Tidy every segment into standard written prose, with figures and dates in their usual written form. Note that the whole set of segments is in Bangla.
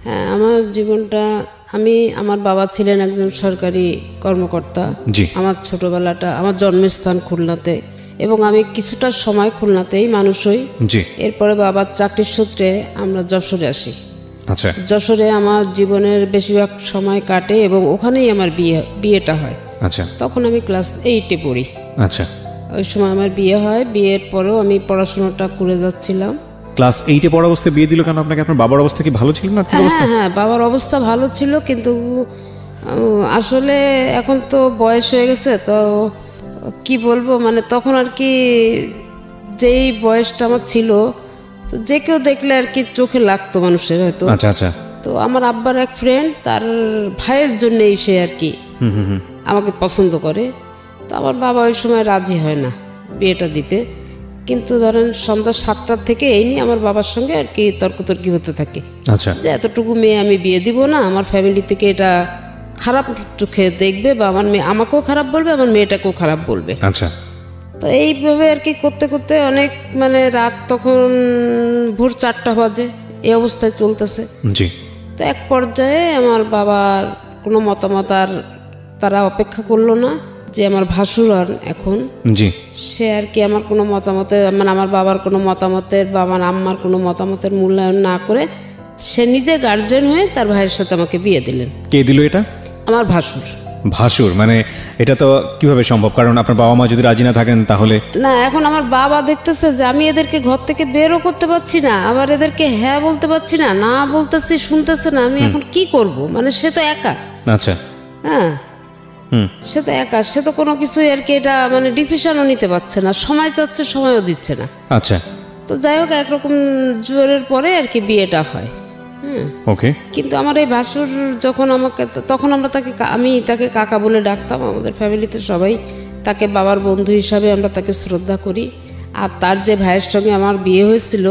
হ্যাঁ, আমার জীবনটা আমার বাবা ছিলেন একজন সরকারি কর্মকর্তা। আমার ছোটবেলাটা, আমার জন্মস্থান খুলনাতে, এবং আমি কিছুটা সময় খুলনাতেই মানুষ হই। এরপরে বাবার চাকরির সূত্রে আমরা যশোরে আসি। আচ্ছা। যশোরে আমার জীবনের বেশিরভাগ সময় কাটে এবং ওখানেই আমার বিয়েটা হয়। আচ্ছা। তখন আমি ক্লাস 8-এ পড়ি। আচ্ছা। ওই সময় আমার বিয়ে হয়। বিয়ের পরেও আমি পড়াশোনাটা করে যাচ্ছিলাম। ক্লাস 8-এ পড়া অবস্থায় বিয়ে দিল কেন আপনাকে? আপনার বাবার অবস্থা কি ভালো ছিল না? হ্যাঁ, বাবার অবস্থা ভালো ছিল, কিন্তু আসলে এখন তো বয়স হয়ে গেছে, তো কি বলবো, মানে তখন আর কি যেই বয়সটা আমার ছিল, তো যে কেউ দেখলে আর কি চোখে লাগতো মানুষের হয়তো। আচ্ছা আচ্ছা। তো আমার আব্বার এক ফ্রেন্ড, তার ভাইয়ের জন্যই সে আর কি আমাকে পছন্দ করে। তো আমার বাবা ওই সময় রাজি হয় না বিয়েটা দিতে, কিন্তু ধরেন সন্ধ্যা 7টার থেকে এই নিয়ে আমার বাবার সঙ্গে আর কি তর্কতর্কি হতে থাকে। আচ্ছা। যে এতটুকু মেয়ে আমি বিয়ে দিব না, আমার ফ্যামিলি থেকে এটা খারাপ চোখে দেখবে, বা আমার মেয়ে আমাকেও খারাপ বলবে, আমার মেয়েটাকেও খারাপ বলবে। আচ্ছা। তো এইভাবে আর কি করতে করতে অনেক, মানে রাত তখন ভোর 4টা বাজে, এই অবস্থায় চলতেছে। জি। তো এক পর্যায়ে আমার বাবার কোনো মতামত আর তারা অপেক্ষা করলো না, যে আমার ভাসুর এখন, জি, সে আর কি আমার কোনো মতামতের, মানে আমার বাবার কোনো মতামতের বা আমার আম্মার কোনো মতামতের মূল্যায়ন না করে সে নিজে গার্জেন হয়ে তার ভাইয়ের সাথে আমাকে বিয়ে দিলেন। কে দিল এটা? আমার ভাসুর। ভাসুর মানে এটা তো কিভাবে সম্ভব? কারণ আপনার বাবা মা যদি রাজি না থাকেন তাহলে? না, এখন আমার বাবা দেখতেছে যে আমি এদেরকে ঘর থেকে বেরও করতে পারছি না, আবার এদেরকে হ্যাঁ বলতে পারছি না, না বলতেছি শুনতেছে না, আমি এখন কি করব? মানে সে তো একা। আচ্ছা। হ্যাঁ, সে তো একা, সে তো কোনো কিছুই আর কি এটা মানে ডিসিশনও নিতে পারছে না, সময় চাচ্ছে সময়ও দিচ্ছে না। আচ্ছা। তো যাই হোক, একরকম জোরের পরে আর কি বিয়েটা হয়। ওকে। কিন্তু আমার এই ভাসুর যখন আমাকে, তখন আমি তাকে কাকা বলে ডাকতাম। আমাদের ফ্যামিলিতে সবাই তাকে বাবার বন্ধু হিসাবে আমরা তাকে শ্রদ্ধা করি। আর তার যে ভাইয়ের সঙ্গে আমার বিয়ে হয়েছিল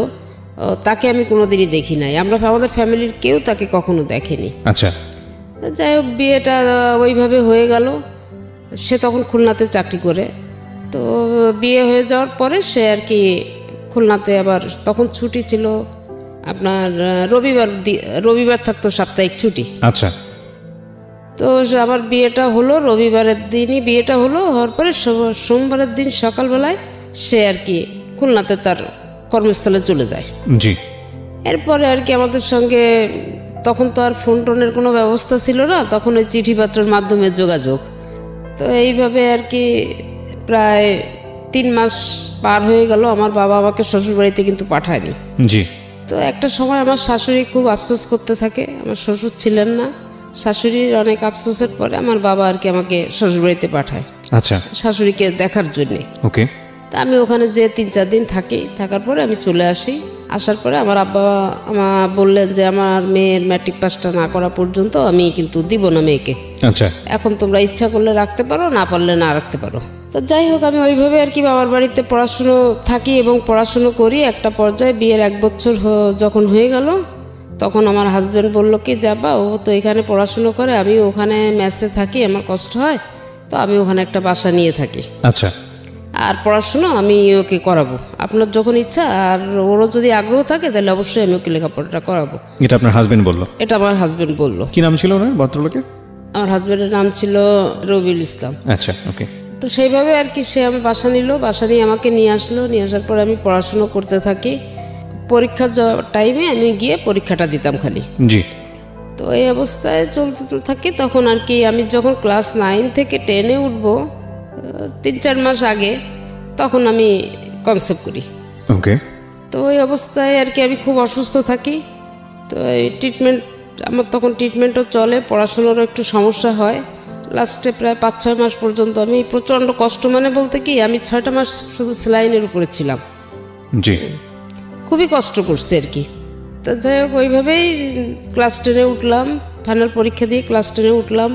তাকে আমি কোনোদিনই দেখি নাই, আমাদের ফ্যামিলির কেউ তাকে কখনো দেখেনি। আচ্ছা। যাই হোক, বিয়েটা ওইভাবে হয়ে গেল। সে তখন খুলনাতে চাকরি করে। তো বিয়ে হয়ে যাওয়ার পরে সে আর কি খুলনাতে, আবার তখন ছুটি ছিল আপনার রবিবার থাকতো সাপ্তাহিক ছুটি। আচ্ছা। তো আবার বিয়েটা হলো রবিবারের দিনই, বিয়েটা হওয়ার পরে সোমবারের দিন সকালবেলায় সে আর কি খুলনাতে তার কর্মস্থলে চলে যায়। জি। এরপরে আর কি আমাদের সঙ্গে, তখন তো আর ফোন টোনের কোনো ব্যবস্থা ছিল না, তখন ওই চিঠিপত্রের মাধ্যমে যোগাযোগ। তো এইভাবে আর কি প্রায় 3 মাস পার হয়ে গেল। আমার বাবা আমাকে শ্বশুরবাড়িতে কিন্তু পাঠায়নি। জি। তো একটা সময় আমার শাশুড়ি খুব আফসোস করতে থাকে, আমার শ্বশুর ছিলেন না। শাশুড়ির অনেক আফসোসের পরে আমার বাবা আর কি আমাকে শ্বশুরবাড়িতে পাঠায়। আচ্ছা। শাশুড়িকে দেখার জন্যে। ওকে। তা আমি ওখানে যে 3-4 দিন থাকি, থাকার পরে আমি চলে আসি। আসার পরে আমার আব্বা আমার বললেন যে আমার মেয়ের ম্যাট্রিক পাসটা না করা পর্যন্ত আমি কিন্তু দিব না মেয়েকে। আচ্ছা। এখন তোমরা ইচ্ছা করলে রাখতে পারো, না পারলে না রাখতে পারো। তো যাই হোক, আমি ওইভাবে আর কি বাবার বাড়িতে পড়াশুনো থাকি এবং পড়াশুনো করি। একটা পর্যায়ে বিয়ের 1 বছর যখন হয়ে গেল, তখন আমার হাজব্যান্ড বললো কি, যাবা, ও তো এখানে পড়াশুনো করে, আমি ওখানে মেসে থাকি, আমার কষ্ট হয়, তো আমি ওখানে একটা বাসা নিয়ে থাকি। আচ্ছা। আর পড়াশুনো আমি ওকে করাবো, আপনার যখন ইচ্ছা, আর ওরও যদি আগ্রহ থাকে তাহলে অবশ্যই আমি ওকে লেখাপড়াটা করাবো। এটা আপনার হাজবেন্ড বললো? এটা আমার হাজবেন্ড বললো। কি নাম ছিল ওনার, ভদ্রলোকের? আমার হাজবেন্ডের নাম ছিল রবিউল ইসলাম। আচ্ছা। ওকে। তো সেইভাবে আর কি সে আমি বাসা নিল, বাসা নিয়ে আমাকে নিয়ে আসলো। নিয়ে আসার পর আমি পড়াশুনো করতে থাকি। পরীক্ষার টাইমে আমি গিয়ে পরীক্ষাটা দিতাম খালি। জি। তো এই অবস্থায় চলতে থাকি। তখন আর কি আমি যখন ক্লাস 9 থেকে 10-এ উঠবো, 3-4 মাস আগে, তখন আমি কনসেপ্ট করি। ওকে। তো ওই অবস্থায় আর কি আমি খুব অসুস্থ থাকি। তো এই ট্রিটমেন্ট, আমার তখন ট্রিটমেন্টও চলে, পড়াশোনারও একটু সমস্যা হয়। লাস্টে প্রায় 5-6 মাস পর্যন্ত আমি প্রচণ্ড কষ্ট, মানে বলতে কি আমি 6টা মাস শুধু সেলাইনের উপরে ছিলাম। জি। খুবই কষ্ট করছে আর কি। তো যাই হোক, ওইভাবেই ক্লাস 10-এ উঠলাম। ফাইনাল পরীক্ষা দিয়ে ক্লাস 10-এ উঠলাম।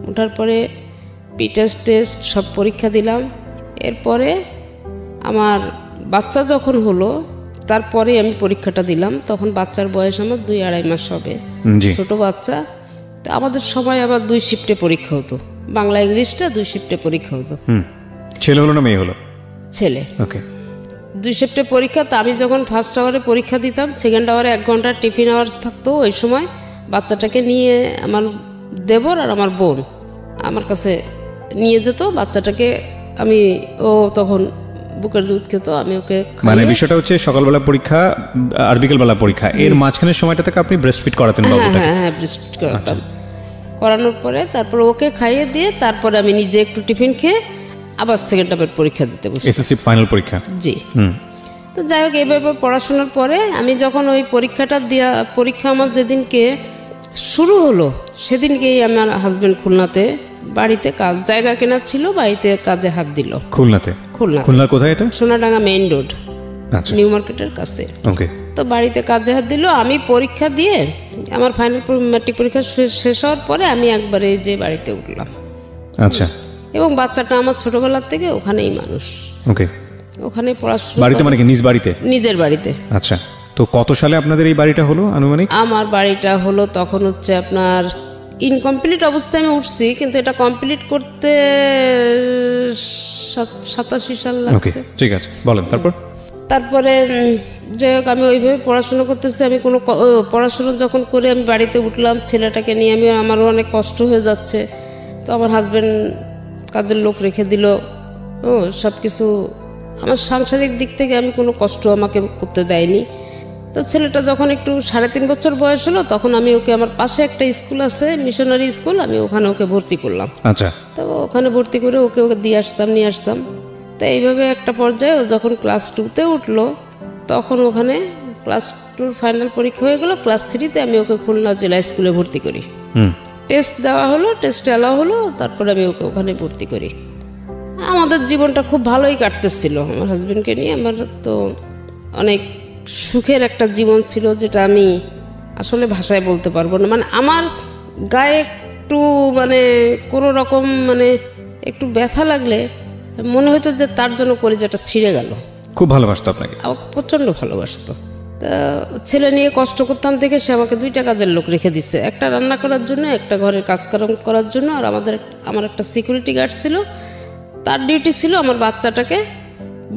ওঠার পরে টেস্ট সব পরীক্ষা দিলাম। এরপরে আমার বাচ্চা যখন হলো, তারপরে আমি পরীক্ষাটা দিলাম। তখন বাচ্চার বয়স আমার 2-2.5 মাস হবে, ছোট বাচ্চা। তো আমাদের সময় আবার 2 শিফটে পরীক্ষা হতো, বাংলা ইংলিশটা 2 শিফটে পরীক্ষা হতো। ছেলে হলো না মেয়ে হলো? ছেলে। ওকে। 2 শিফটে পরীক্ষা। তো আমি যখন ফার্স্ট আওয়ারে পরীক্ষা দিতাম, সেকেন্ড আওয়ারে 1 ঘন্টা টিফিন আওয়ার থাকতো ওই সময়। বাচ্চাটাকে নিয়ে আমার দেবর আর আমার বোন আমার কাছে নিয়ে যেত বাচ্চাটাকে। ও তখন বুকের দুধ খেত, আমি ওকে মানে বিষয়টা হচ্ছে সকালবেলা পরীক্ষা আর বিকেলবেলা পরীক্ষা, এর মাঝখানের সময়টা থেকে আপনি ব্রেস্ট ফিড করাতেন বাবুটাকে? হ্যাঁ, ব্রেস্ট ফিড করাতাম। করানোর পরে তারপর ওকে খাইয়ে দিয়ে তারপরে আমি নিজে একটু টিফিন খেয়ে আবার সেকেন্ড হাফের পরীক্ষা দিতে বসি, এসএসসি ফাইনাল পরীক্ষা। জি। তো যাই হোক, এইভাবে পড়াশোনার পরে আমি যখন ওই পরীক্ষা আমার যেদিনকে শুরু হলো সেদিনকেই আমার হাজবেন্ড খুলনাতে বাড়িতে জায়গা কেনা ছিল, বাড়িতে কাজে হাত দিল। খুলনার কোথায় এটা? সোনাডাঙ্গা মেইন রোড, নিউ মার্কেটের কাছে। ওকে। তো বাড়িতে কাজে হাত দিল, আমি পরীক্ষা দিয়ে আমার ফাইনাল ম্যাট্রিক পরীক্ষা শেষ হওয়ার পরে আমি একবারে যে বাড়িতে উঠলাম। আচ্ছা। এবং বাচ্চাটা আমার ছোটবেলার থেকে ওখানেই মানুষ। ওকে। ওখানে পড়াশোনা। বাড়িতে মানে কি নিজ বাড়িতে? নিজের বাড়িতে। আচ্ছা। তো কত সালে আপনাদের এই বাড়িটা হলো আনুমানিক? আমার বাড়িটা হলো তখন হচ্ছে আপনার ইনকমপ্লিট অবস্থায় আমি উঠছি, কিন্তু এটা কমপ্লিট করতে 87 সাল লাগছে। ঠিক আছে, বলেন। তারপরে যাই হোক, আমি ওইভাবে পড়াশোনা করতেছি। আমি কোনো পড়াশোনা যখন করে আমি বাড়িতে উঠলাম, ছেলেটাকে নিয়ে আমারও অনেক কষ্ট হয়ে যাচ্ছে। তো আমার হাজব্যান্ড কাজের লোক রেখে দিল, সব কিছু আমার সাংসারিক দিক থেকে আমি কোনো কষ্ট আমাকে করতে দেয়নি। তো ছেলেটা যখন একটু 3.5 বছর বয়স হলো, তখন আমি ওকে, আমার পাশে একটা স্কুল আছে মিশনারি স্কুল, আমি ওখানে ওকে ভর্তি করলাম। আচ্ছা। তো ওখানে ভর্তি করে ওকে নিয়ে আসতাম। তো এইভাবে একটা পর্যায়ে ও যখন ক্লাস 2-তে উঠলো, তখন ওখানে ক্লাস 2 ফাইনাল পরীক্ষা হয়ে গেল। ক্লাস 3-তে আমি ওকে খুলনা জেলা স্কুলে ভর্তি করি। টেস্ট দেওয়া হলো, টেস্টে এলাও হলো, তারপরে আমি ওকে ওখানে ভর্তি করি। আমাদের জীবনটা খুব ভালোই কাটতেছিল আমার হাজবেন্ডকে নিয়ে। আমার তো অনেক সুখের একটা জীবন ছিল, যেটা আমি আসলে ভাষায় বলতে পারবো না। মানে আমার গায়ে একটু কোনো রকম একটু ব্যথা লাগলে মনে হতো যে তার জন্য কলিজাটা ছিঁড়ে গেল। খুব ভালোবাসতো আপনাকে? প্রচণ্ড ভালোবাসতো। তা ছেলে নিয়ে কষ্ট করতাম দেখে সে আমাকে 2টা কাজের লোক রেখে দিচ্ছে, একটা রান্না করার জন্য, একটা ঘরের কাজ করার জন্য। আর আমার একটা সিকিউরিটি গার্ড ছিল, তার ডিউটি ছিল আমার বাচ্চাটাকে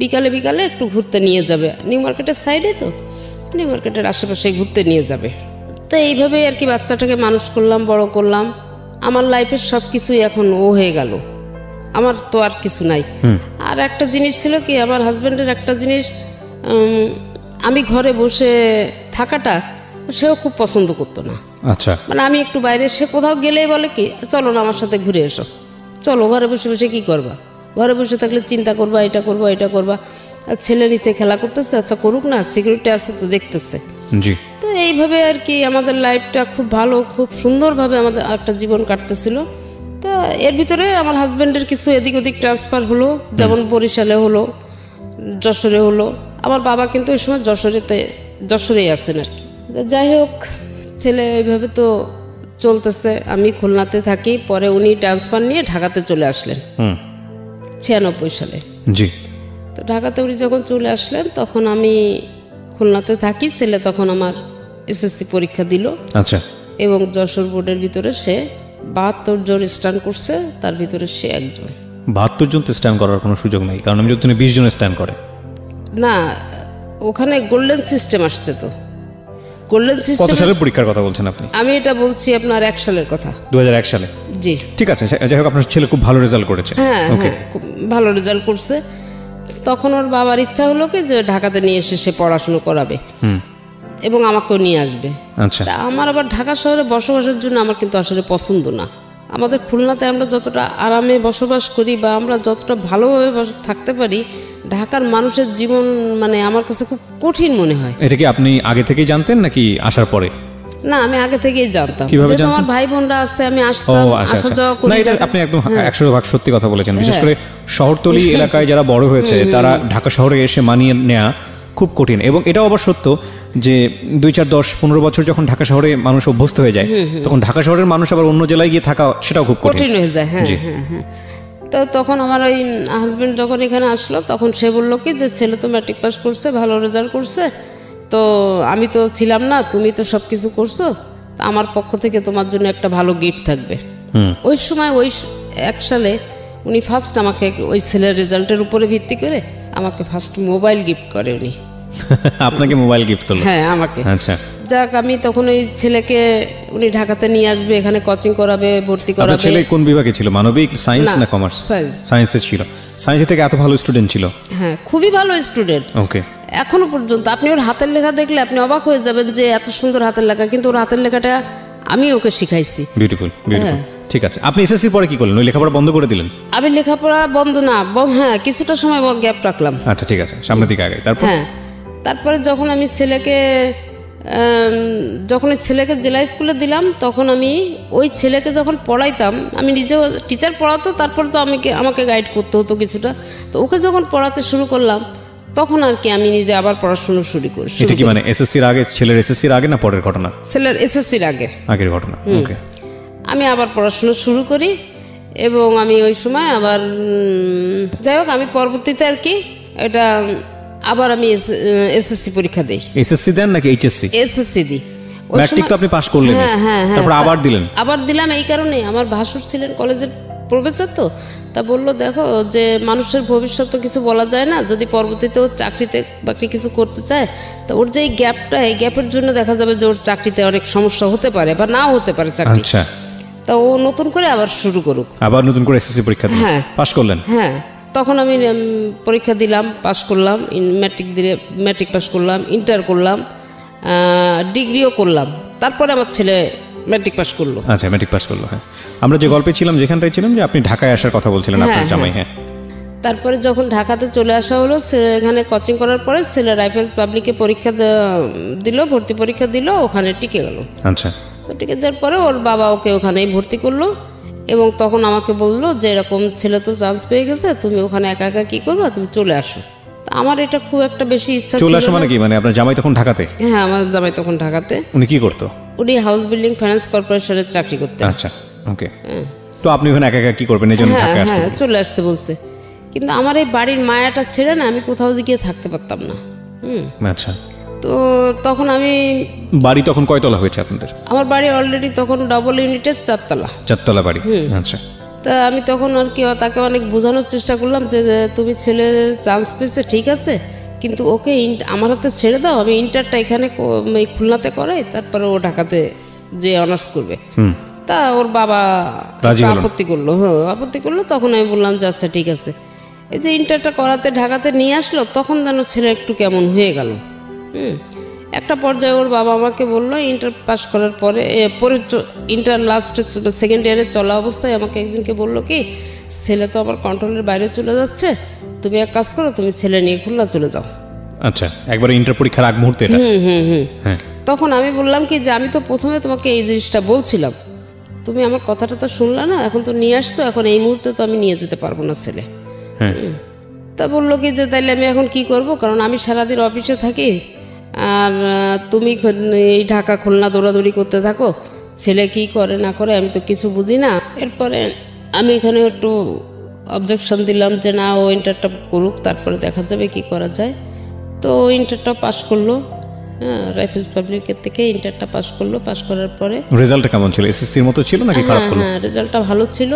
বিকালে একটু ঘুরতে নিয়ে যাবে। নিউ মার্কেটের সাইডে, তো নিউ মার্কেটের আশেপাশে ঘুরতে নিয়ে যাবে। তো এইভাবেই আর কি বাচ্চাটাকে মানুষ করলাম, বড় করলাম। আমার লাইফের সব কিছুই এখন ও হয়ে গেল, আমার তো আর কিছু নাই। আর একটা জিনিস ছিল কি, আমার হাজব্যান্ডের একটা জিনিস, আমি ঘরে বসে থাকাটা সেও খুব পছন্দ করতো না। আচ্ছা। আমি একটু বাইরে, সে কোথাও গেলেই বলে কি, চলো না আমার সাথে ঘুরে এসো, চলো, ঘরে বসে বসে কি করবা, ঘরে বসে থাকলে চিন্তা করবা, এটা করবা। আর ছেলে নিচে খেলা করতেছে, আচ্ছা করুক না, সিকিউরিটি আছে তো দেখতেছে। জি। তো এইভাবে আর কি আমাদের লাইফটা খুব ভালো, খুব সুন্দরভাবে আমাদের একটা জীবন কাটতেছিল। তো এর ভিতরে আমার হাজব্যান্ডের কিছু এদিক ওদিক ট্রান্সফার হলো, যেমন বরিশালে হলো, যশোরে হলো। আমার বাবা কিন্তু ওই সময় যশোরেই আছেন আর কি। যাই হোক, ছেলে ওইভাবে তো চলতেছে। আমি খুলনাতে থাকি, পরে উনি ট্রান্সফার নিয়ে ঢাকাতে চলে আসলেন 96 সালে। জি। তো ঢাকাতে উনি যখন চলে আসলেন, তখন আমি খুলনাতে থাকি। ছেলে তখন আমার এসএসসি পরীক্ষা দিল। আচ্ছা। এবং যশোর বোর্ডের ভিতরে সে 72 জন স্ট্যান্ড করছে, তার ভিতরে সে একজন। 72 জন তো স্ট্যান্ড করার কোনো সুযোগ নেই, কারণ আমি যদি 20 জন স্ট্যান্ড করে না, ওখানে গোল্ডেন সিস্টেম আসছে। তো গোল্ডেন সিস্টেম। কত সালের পরীক্ষার কথা বলছেন আপনি? আমি এটা বলছি আপনার 1 সালের কথা। 2001 সালে? জি। ঠিক আছে। যাই হোক, আপনার ছেলে খুব ভালো রেজাল্ট করেছে। হ্যাঁ, খুব ভালো রেজাল্ট করছে। তখন ওর বাবার ইচ্ছা হলো কি যে ঢাকাতে নিয়ে এসে সে পড়াশুনো করাবে এবং আমাকেও নিয়ে আসবে। আচ্ছা। আমার আবার ঢাকা শহরে বসবাসের জন্য আমার কিন্তু আসলে পছন্দ না। আমাদের খুলনাতে আমরা যতটা আরামে বসবাস করি বা আমরা যতটা ভালোভাবে থাকতে পারি, ঢাকার মানুষের জীবন আমার কাছে খুব কঠিন মনে হয়। এটা কি আপনি আগে থেকেই জানতেন নাকি আসার পরে? না, আমি আগে থেকেই জানতাম। যেহেতু আমার ভাই বোনরা আছে, আমি আসতাম, আসা যাওয়া করি। না, এটা আপনি একদম 100% সত্যি কথা বলেছেন। বিশেষ করে শহরতলি এলাকায় যারা বড় হয়েছে, তারা ঢাকা শহরে এসে মানিয়ে নেওয়া খুব কঠিন। এবং এটাও আবার সত্য যে 2, 4, 10, 15 বছর যখন ঢাকা শহরে মানুষ অভ্যস্ত হয়ে যায়, তখন ঢাকা শহরের মানুষ আবার অন্য জেলায় গিয়ে থাকা, সেটাও খুব কঠিন হয়ে যায়। হ্যাঁ। তো তখন আমার ওই হাজবেন্ড যখন এখানে আসলো, তখন সে বললো কি যে ছেলে তো ম্যাট্রিক পাস করছে, ভালো রেজাল্ট করছে, তো আমি তো ছিলাম না, তুমি তো সব কিছু করছো, আমার পক্ষ থেকে তোমার জন্য একটা ভালো গিফট থাকবে। ওই সময় 1 সালে উনি ফার্স্ট আমাকে ওই ছেলের রেজাল্টের উপরে ভিত্তি করে আমাকে ফার্স্ট মোবাইল গিফট করে উনি। আপনাকে মোবাইল গিফট করলো? হ্যাঁ, আমাকে। আচ্ছা। যাক আমি তখন ওই ছেলেকে উনি ঢাকাতে নিয়ে আসবে, এখানে কোচিং করাবে, ভর্তি আপনার করাবে। ছেলে কোন বিভাগে ছিল, মানবিক, সায়েন্স না কমার্স? সায়েন্সে ছিল। সায়েন্সে থেকে এত ভালো স্টুডেন্ট ছিল? হ্যাঁ, খুবই ভালো স্টুডেন্ট। ওকে। এখনো পর্যন্ত আপনি ওর হাতের লেখা দেখলে আপনি অবাক হয়ে যাবেন যে এত সুন্দর হাতের লেখা, কিন্তু ওর হাতের লেখাটা আমি ওকে শিখাইছি। Beautiful, beautiful. ঠিক আছে, আপনি এসএসসি পরে কি করলেন? ওই লেখাপড়া বন্ধ করে দিলেন? আমি লেখাপড়া বন্ধ না, হ্যাঁ কিছুটা সময় গ্যাপ রাখলাম। আচ্ছা ঠিক আছে, সামনের দিকে আগে। তারপর? হ্যাঁ, তারপরে যখন আমি ছেলেকে জেলা স্কুলে দিলাম, তখন আমি ওই ছেলেকে যখন পড়াইতাম, আমি নিজেও টিচার পড়াতো, তারপর তো আমাকে গাইড করতে হতো কিছুটা। তো ওকে যখন পড়াতে শুরু করলাম, তখন আর কি আমি নিজে আবার পড়াশোনা শুরু করি। এটা কি মানে এসএসসির আগে, ছেলের এসএসসির আগে না পরের ঘটনা? ছেলের এসএসসির আগের ঘটনা। ওকে। আমি আবার পড়াশোনা শুরু করি এবং আমি ওই সময় আবার যাই হোক আমি পরবর্তীতে আর কি এটা আবার আমি এসএসসি পরীক্ষা দেই। এসএসসি দেন নাকি এইচএসসি? এসএসসি দিই। ম্যাট্রিক তো আপনি পাস করলেন? হ্যাঁ। তারপর আবার দিলেন? আবার দিলাম এই কারণে, আমার ভাসুর ছিলেন কলেজের প্রফেসর, তো তা বললো দেখো যে মানুষের ভবিষ্যৎ তো কিছু বলা যায় না, যদি পরবর্তীতে ও চাকরিতে বাকরি কিছু করতে চায়, তো ওর যে এই গ্যাপটা, এই গ্যাপের জন্য দেখা যাবে যে ওর চাকরিতে অনেক সমস্যা হতে পারে বা নাও হতে পারে চাকরি। আচ্ছা। তা ও নতুন করে আবার শুরু করুক। আবার নতুন করে এসএসসি পরীক্ষা দিলেন? হ্যাঁ। পাস করলেন? হ্যাঁ, তখন আমি পরীক্ষা দিলাম, পাস করলাম, ম্যাট্রিক পাস করলাম, ইন্টার করলাম, ডিগ্রিও করলাম। তারপরে আমার ছেলে ম্যাট্রিক পাস করলো। আচ্ছা, ম্যাট্রিক পাস করলো। হ্যাঁ, আমরা যে গল্পে ছিলাম, যেখানটায় ছিলাম, যে আপনি ঢাকায় আসার কথা বলছিলেন আপনার জামাই। হ্যাঁ, তারপরে যখন ঢাকাতে চলে আসা হলো, এখানে কোচিং করার পরে ছেলে রাইফেলস পাবলিকে পরীক্ষা দিল, ভর্তি পরীক্ষা দিল, ওখানে টিকে গেল। আচ্ছা। তো টিকে যাওয়ার পরে ওর বাবা ওকে ওখানেই ভর্তি করলো এবং তখন আমাকে বললো যে এরকম ছেলে তো চান্স পেয়ে গেছে, তুমি ওখানে একা একা কি করবে, তুমি চলে আসো। আমার এটা খুব একটা বেশি ইচ্ছা ছিল। চলে আসো মানে কি? মানে আপনার জামাই তখন ঢাকাতে? হ্যাঁ, আমার জামাই তখন ঢাকাতে। উনি কি করতো? উনি হাউস বিল্ডিং ফাইন্যান্স কর্পোরেশনের চাকরি করতেন। আচ্ছা, ওকে। তো আপনি ওখানে একা একা কি করবেন, এই জন্য ঢাকায় আসতে? হ্যাঁ, চলে আসতে বলছে, কিন্তু আমার এই বাড়ির মায়াটা ছেড়ে না আমি কোথাও গিয়ে থাকতে পারতাম না। আচ্ছা। তো তখন আমি বাড়ি তখন কয়তলা হয়েছে আপনাদের? আমার বাড়ি অলরেডি তখন ডবল ইউনিটের 4 তলা। 4 তলা বাড়ি। আচ্ছা। তা আমি তখন আর কি তাকে অনেক বোঝানোর চেষ্টা করলাম যে তুমি ছেলে চান্স পেয়েছে ঠিক আছে, কিন্তু ওকে আমার হাতে ছেড়ে দাও, আমি ইন্টারটা এখানে খুলনাতে করাই, তারপরে ও ঢাকাতে যে অনার্স করবে। তা ওর বাবা আপত্তি করলো। হ্যাঁ, আপত্তি করলো। তখন আমি বললাম যে আচ্ছা ঠিক আছে। এই যে ইন্টারটা করাতে ঢাকাতে নিয়ে আসলো, তখন যেন ছেলে একটু কেমন হয়ে গেল। একটা পর্যায়ে ওর বাবা আমাকে বললো, ইন্টার পাস করার পরে ইন্টার লাস্টে সেকেন্ড ইয়ারে চলা অবস্থায় আমাকে একদিনকে বললো কি, ছেলে তো আমার কন্ট্রোলের বাইরে চলে যাচ্ছে, তুমি এক কাজ করো, তুমি ছেলে নিয়ে খুলনা চলে যাও। আচ্ছা, একবারে ইন্টার পরীক্ষার আগ মুহূর্তে এটা? হ্যাঁ। তখন আমি বললাম কি যে আমি তো প্রথমে তোমাকে এই জিনিসটা বলছিলাম, তুমি আমার কথাটা তো শুনলা না, এখন তো নিয়ে আসছো, এখন এই মুহূর্তে তো আমি নিয়ে যেতে পারবো না ছেলে। তা বললো কি যে তাইলে আমি এখন কি করব, কারণ আমি সারাদিন অফিসে থাকি আর তুমি এই ঢাকা খুলনা দৌড়াদৌড়ি করতে থাকো, ছেলে কি করে না করে আমি তো কিছু বুঝি না। এরপরে আমি এখানে একটু অবজেকশন দিলাম যে না, ও ইন্টারটা করুক, তারপরে দেখা যাবে কি করা যায়। তো ইন্টারটা পাস করলো, হ্যাঁ, রাইফেলস পাবলিকের থেকে ইন্টারটা পাস করলো। পাস করার পরে রেজাল্টটা কেমন ছিল? এসএসসির মতো ছিল নাকি খারাপ হলো? হ্যাঁ, রেজাল্টটা ভালো ছিল।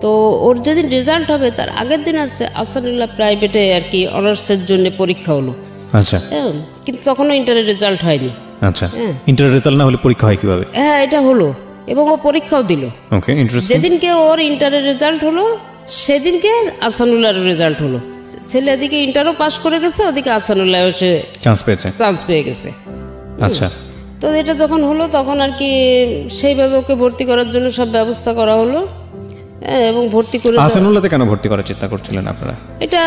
তো ওর যেদিন রেজাল্ট হবে তার আগের দিন আছে আসানুল্লাহ প্রাইভেটে আর কি অনার্সের জন্য পরীক্ষা হলো। আচ্ছা। কিন্তু তখনও ইন্টারের রেজাল্ট হয়নি। আচ্ছা, ইন্টারের রেজাল্ট না হলে পরীক্ষা হয় কিভাবে? হ্যাঁ, এটা হলো এবং ও পরীক্ষাও দিল। ওকে, ইন্টারেস্টিং। যেদিনকে ওর ইন্টারের রেজাল্ট হলো সেদিনকে আসানুল্লাহর রেজাল্ট হলো। ছেলে এদিকে ইন্টারও পাস করে গেছে, ওদিকে আসানুল্লাহ এসে চান্স পেয়ে গেছে। আচ্ছা। তো এটা যখন হলো তখন আর কি সেইভাবে ওকে ভর্তি করার জন্য সব ব্যবস্থা করা হলো এবং ভর্তি করে। আসানুল্লাহতে কেন ভর্তি করার চিন্তা করছিলেন আপনারা? এটা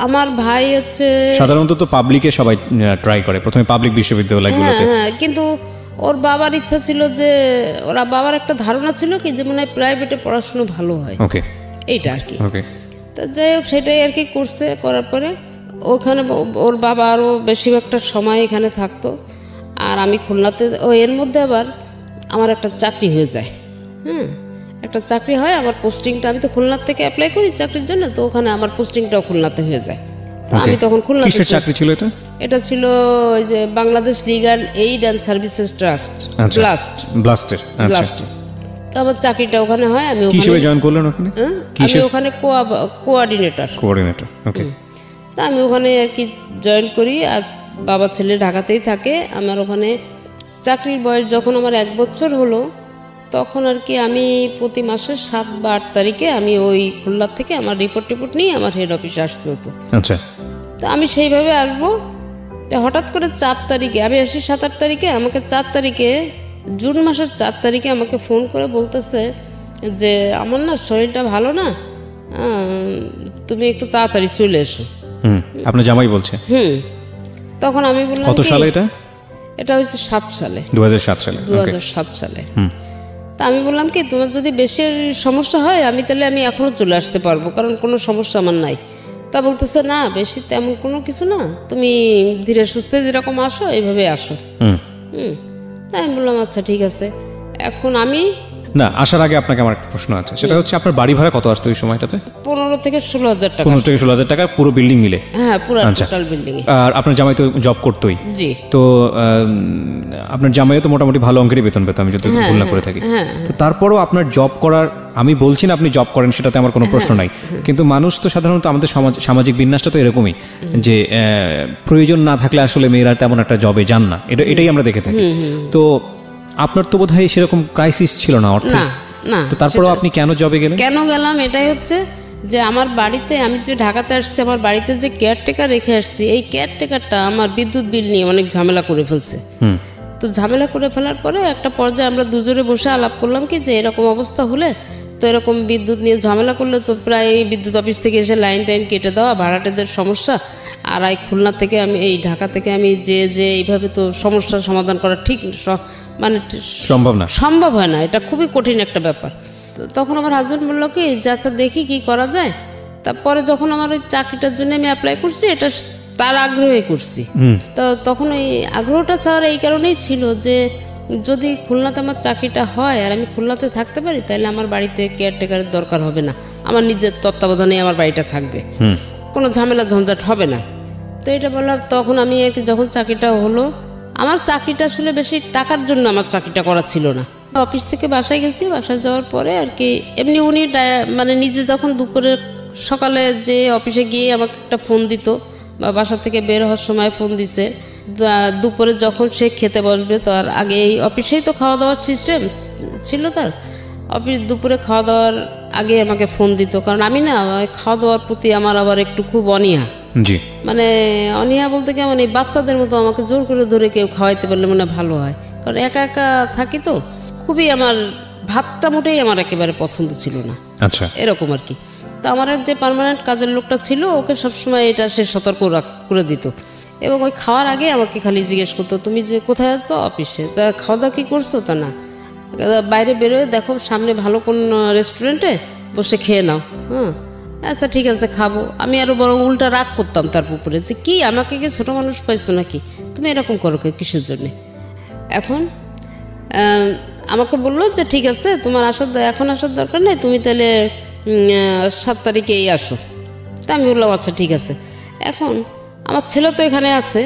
আমার ভাই হচ্ছে, সাধারণত তো পাবলিকে সবাই ট্রাই করে প্রথমে, পাবলিক বিশ্ববিদ্যালয়গুলোতে। হ্যাঁ, কিন্তু ওর বাবার ইচ্ছা ছিল যে, ওরা বাবার একটা ধারণা ছিল কি যে মনে হয় প্রাইভেটে পড়াশোনা ভালো হয়। ওকে, এইটা আর কি। ওকে। তা যাই হোক সেটাই আর কি করছে। করার পরে ওখানে ওর বাবা আরও বেশিরভাগটা সময় এখানে থাকতো আর আমি খুলনাতে। এর মধ্যে আবার আমার একটা চাকরি হয়ে যায়। একটা চাকরি হয়, আমার পোস্টিংটা, আমি তো খুলনার থেকে অ্যাপ্লাই করি চাকরির জন্য, তো ওখানে আমার পোস্টিংটাও খুলনাতে হয়ে যায়। আমি তখন খুলনাতে। কিসের চাকরি ছিল এটা? এটা ছিল ওই যে Bangladesh legal aid and services trust, ব্লাস্টের। তো আমার চাকরিটা ওখানে হয়। আমি কিভাবে জয়েন করলেন ওখানে? আমি ওখানে কোঅর্ডিনেটর। ওকে। তা আমি ওখানে আর কি জয়েন করি আর বাবা ছেলে ঢাকাতেই থাকে। আমার ওখানে চাকরির বয়স যখন আমার 1 বছর হলো, তখন আর কি আমি প্রতি মাসের 7 বা 8 তারিখে আমি ওই খুলনা থেকে আমার রিপোর্ট নিয়ে আমার হেড অফিসে আসতে হতো। আচ্ছা। তো আমি সেইভাবে আসবো। তো হঠাৎ করে 4 তারিখে আমি আসি, 7-8 তারিখে আমাকে 4 তারিখে জুন মাসের 4 তারিখে আমাকে ফোন করে বলতেছে যে আমার না শরীরটা ভালো না, তুমি একটু তাড়াতাড়ি চলে এসো। আপনার জামাই বলছে? তখন আমি বললাম কত সালে এটা? এটা হয়েছে 7 সালে, 2007 সালে। 2007 সালে। তা আমি বললাম কি, তোমার যদি বেশি সমস্যা হয় আমি এখনো চলে আসতে পারবো, কারণ কোনো সমস্যা আমার নাই। তা বলতেছে না, বেশি তেমন কোনো কিছু না, তুমি ধীরে সুস্থে যেরকম আসো এইভাবে আসো। তাই আমি বললাম আচ্ছা ঠিক আছে। এখন আমি না, আসার আগে আপনাকে আমার একটা প্রশ্ন আছে, সেটা হচ্ছে আপনার বাড়ি ভাড়া কত আসতো ওই সময়টাতে? 15 থেকে 16,000 টাকা। 15 থেকে 16,000 টাকা পুরো বিল্ডিং মিলে? হ্যাঁ, পুরো টোটাল বিল্ডিং। আর আপনার জামাই তো জব করতোই। জি। তো আপনার জামাইও তো মোটামুটি ভালো অঙ্কেরই বেতন পেত, আমি যদি ভুল না করে থাকি। তো তারপরও আপনার জব করার, আমি বলছি না আপনি জব করেন, সেটাতে আমার কোনো প্রশ্ন নাই, কিন্তু মানুষ তো সাধারণত আমাদের সামাজিক বিন্যাসটা তো এরকমই যে প্রয়োজন না থাকলে আসলে মেয়েরা তেমন একটা জবে যান না, এটাই আমরা দেখে থাকি। তো আপনার তো বোধহয় সেরকম ক্রাইসিস ছিল না অর্থে? না। তো তারপরেও আপনি কেন জবে গেলেন? কেন গেলাম এটাই হচ্ছে যে আমার বাড়িতে, আমি যে ঢাকাতে আসছি, আমার বাড়িতে যে কেয়ারটেকার রেখে আসছি, এই কেয়ারটেকারটা আমার বিদ্যুৎ বিল নিয়ে অনেক ঝামেলা করে ফেলছে। তো ঝামেলা করে ফেলার পরে একটা পর্যায়ে আমরা দুজনে বসে আলাপ করলাম কি, যে এরকম অবস্থা হলে তো এরকম বিদ্যুৎ নিয়ে ঝামেলা করলে তো প্রায় বিদ্যুৎ অফিস থেকে এসে লাইন কেটে দেওয়া, ভাড়াটেদের সমস্যা, আর এই খুলনা থেকে আমি, এই ঢাকা থেকে আমি যে এইভাবে তো সমস্যার সমাধান করা ঠিক মানে সম্ভব হয় না, এটা খুবই কঠিন একটা ব্যাপার। তখন আমার হাজব্যান্ড বললো কি যে আচ্ছা দেখি কি করা যায়। তারপরে যখন আমার ওই চাকরিটার জন্য আমি অ্যাপ্লাই করছি, এটা তার আগ্রহে করছি। তো তখন ওই আগ্রহটা স্যার এই কারণেই ছিল যে যদি খুলনাতে আমার চাকরিটা হয় আর আমি খুলনাতে থাকতে পারি, তাহলে আমার বাড়িতে কেয়ারটেকারের দরকার হবে না, আমার নিজের তত্ত্বাবধানে আমার বাড়িটা থাকবে, কোনো ঝামেলা ঝঞ্ঝাট হবে না। তো এটা বললাম। তখন আমি যখন চাকরিটা হলো, আমার চাকরিটা আসলে বেশি টাকার জন্য আমার চাকরিটা করা ছিল না। অফিস থেকে বাসায় গেছি, বাসায় যাওয়ার পরে আর কি এমনি উনি মানে নিজে যখন দুপুরে সকালে যে অফিসে গিয়ে আমাকে একটা ফোন দিত, বা বাসা থেকে বের হওয়ার সময় ফোন দিছে, দুপুরে যখন সে খেতে বসবে তার আগে এই অফিসেই তো খাওয়া দাওয়ার সিস্টেম ছিল তার, অফিস দুপুরে খাওয়া দাওয়ার আগে আমাকে ফোন দিত, কারণ আমি না খাওয়া দাওয়ার প্রতি আমার আবার একটু খুব অনীহা। জি। মানে অনীহা বলতে কেমন, এই বাচ্চাদের মতো আমাকে জোর করে ধরে কেউ খাওয়াইতে পারলে মনে ভালো হয়, কারণ একা একা থাকি তো, খুবই আমার ভাতটা মোটেই আমার একেবারে পছন্দ ছিল না। আচ্ছা, এরকম আর কি। তো আমার যে পার্মানেন্ট কাজের লোকটা ছিল, ওকে সবসময় এটা সে সতর্ক করে দিত, এবং ওই খাওয়ার আগে আমাকে খালি জিজ্ঞেস করতো তুমি যে কোথায় আসছো, অফিসে, তা খাওয়া দাওয়া কি করছো, তা না, বাইরে বেরোয় দেখো সামনে ভালো কোন রেস্টুরেন্টে বসে খেয়ে নাও। আচ্ছা ঠিক আছে খাবো। আমি আরো বরং উল্টা রাগ করতাম তার উপরে, যে কি আমাকে কি ছোট মানুষ পাইছো নাকি, তুমি এরকম করো কিসের জন্যে। এখন আমাকে বললো যে ঠিক আছে তোমার এখন আসার দরকার নেই, তুমি তাহলে 7 তারিখেই আসো। তা আমি বললাম আচ্ছা ঠিক আছে। এখন আমার ছেলে তো এখানে আছে,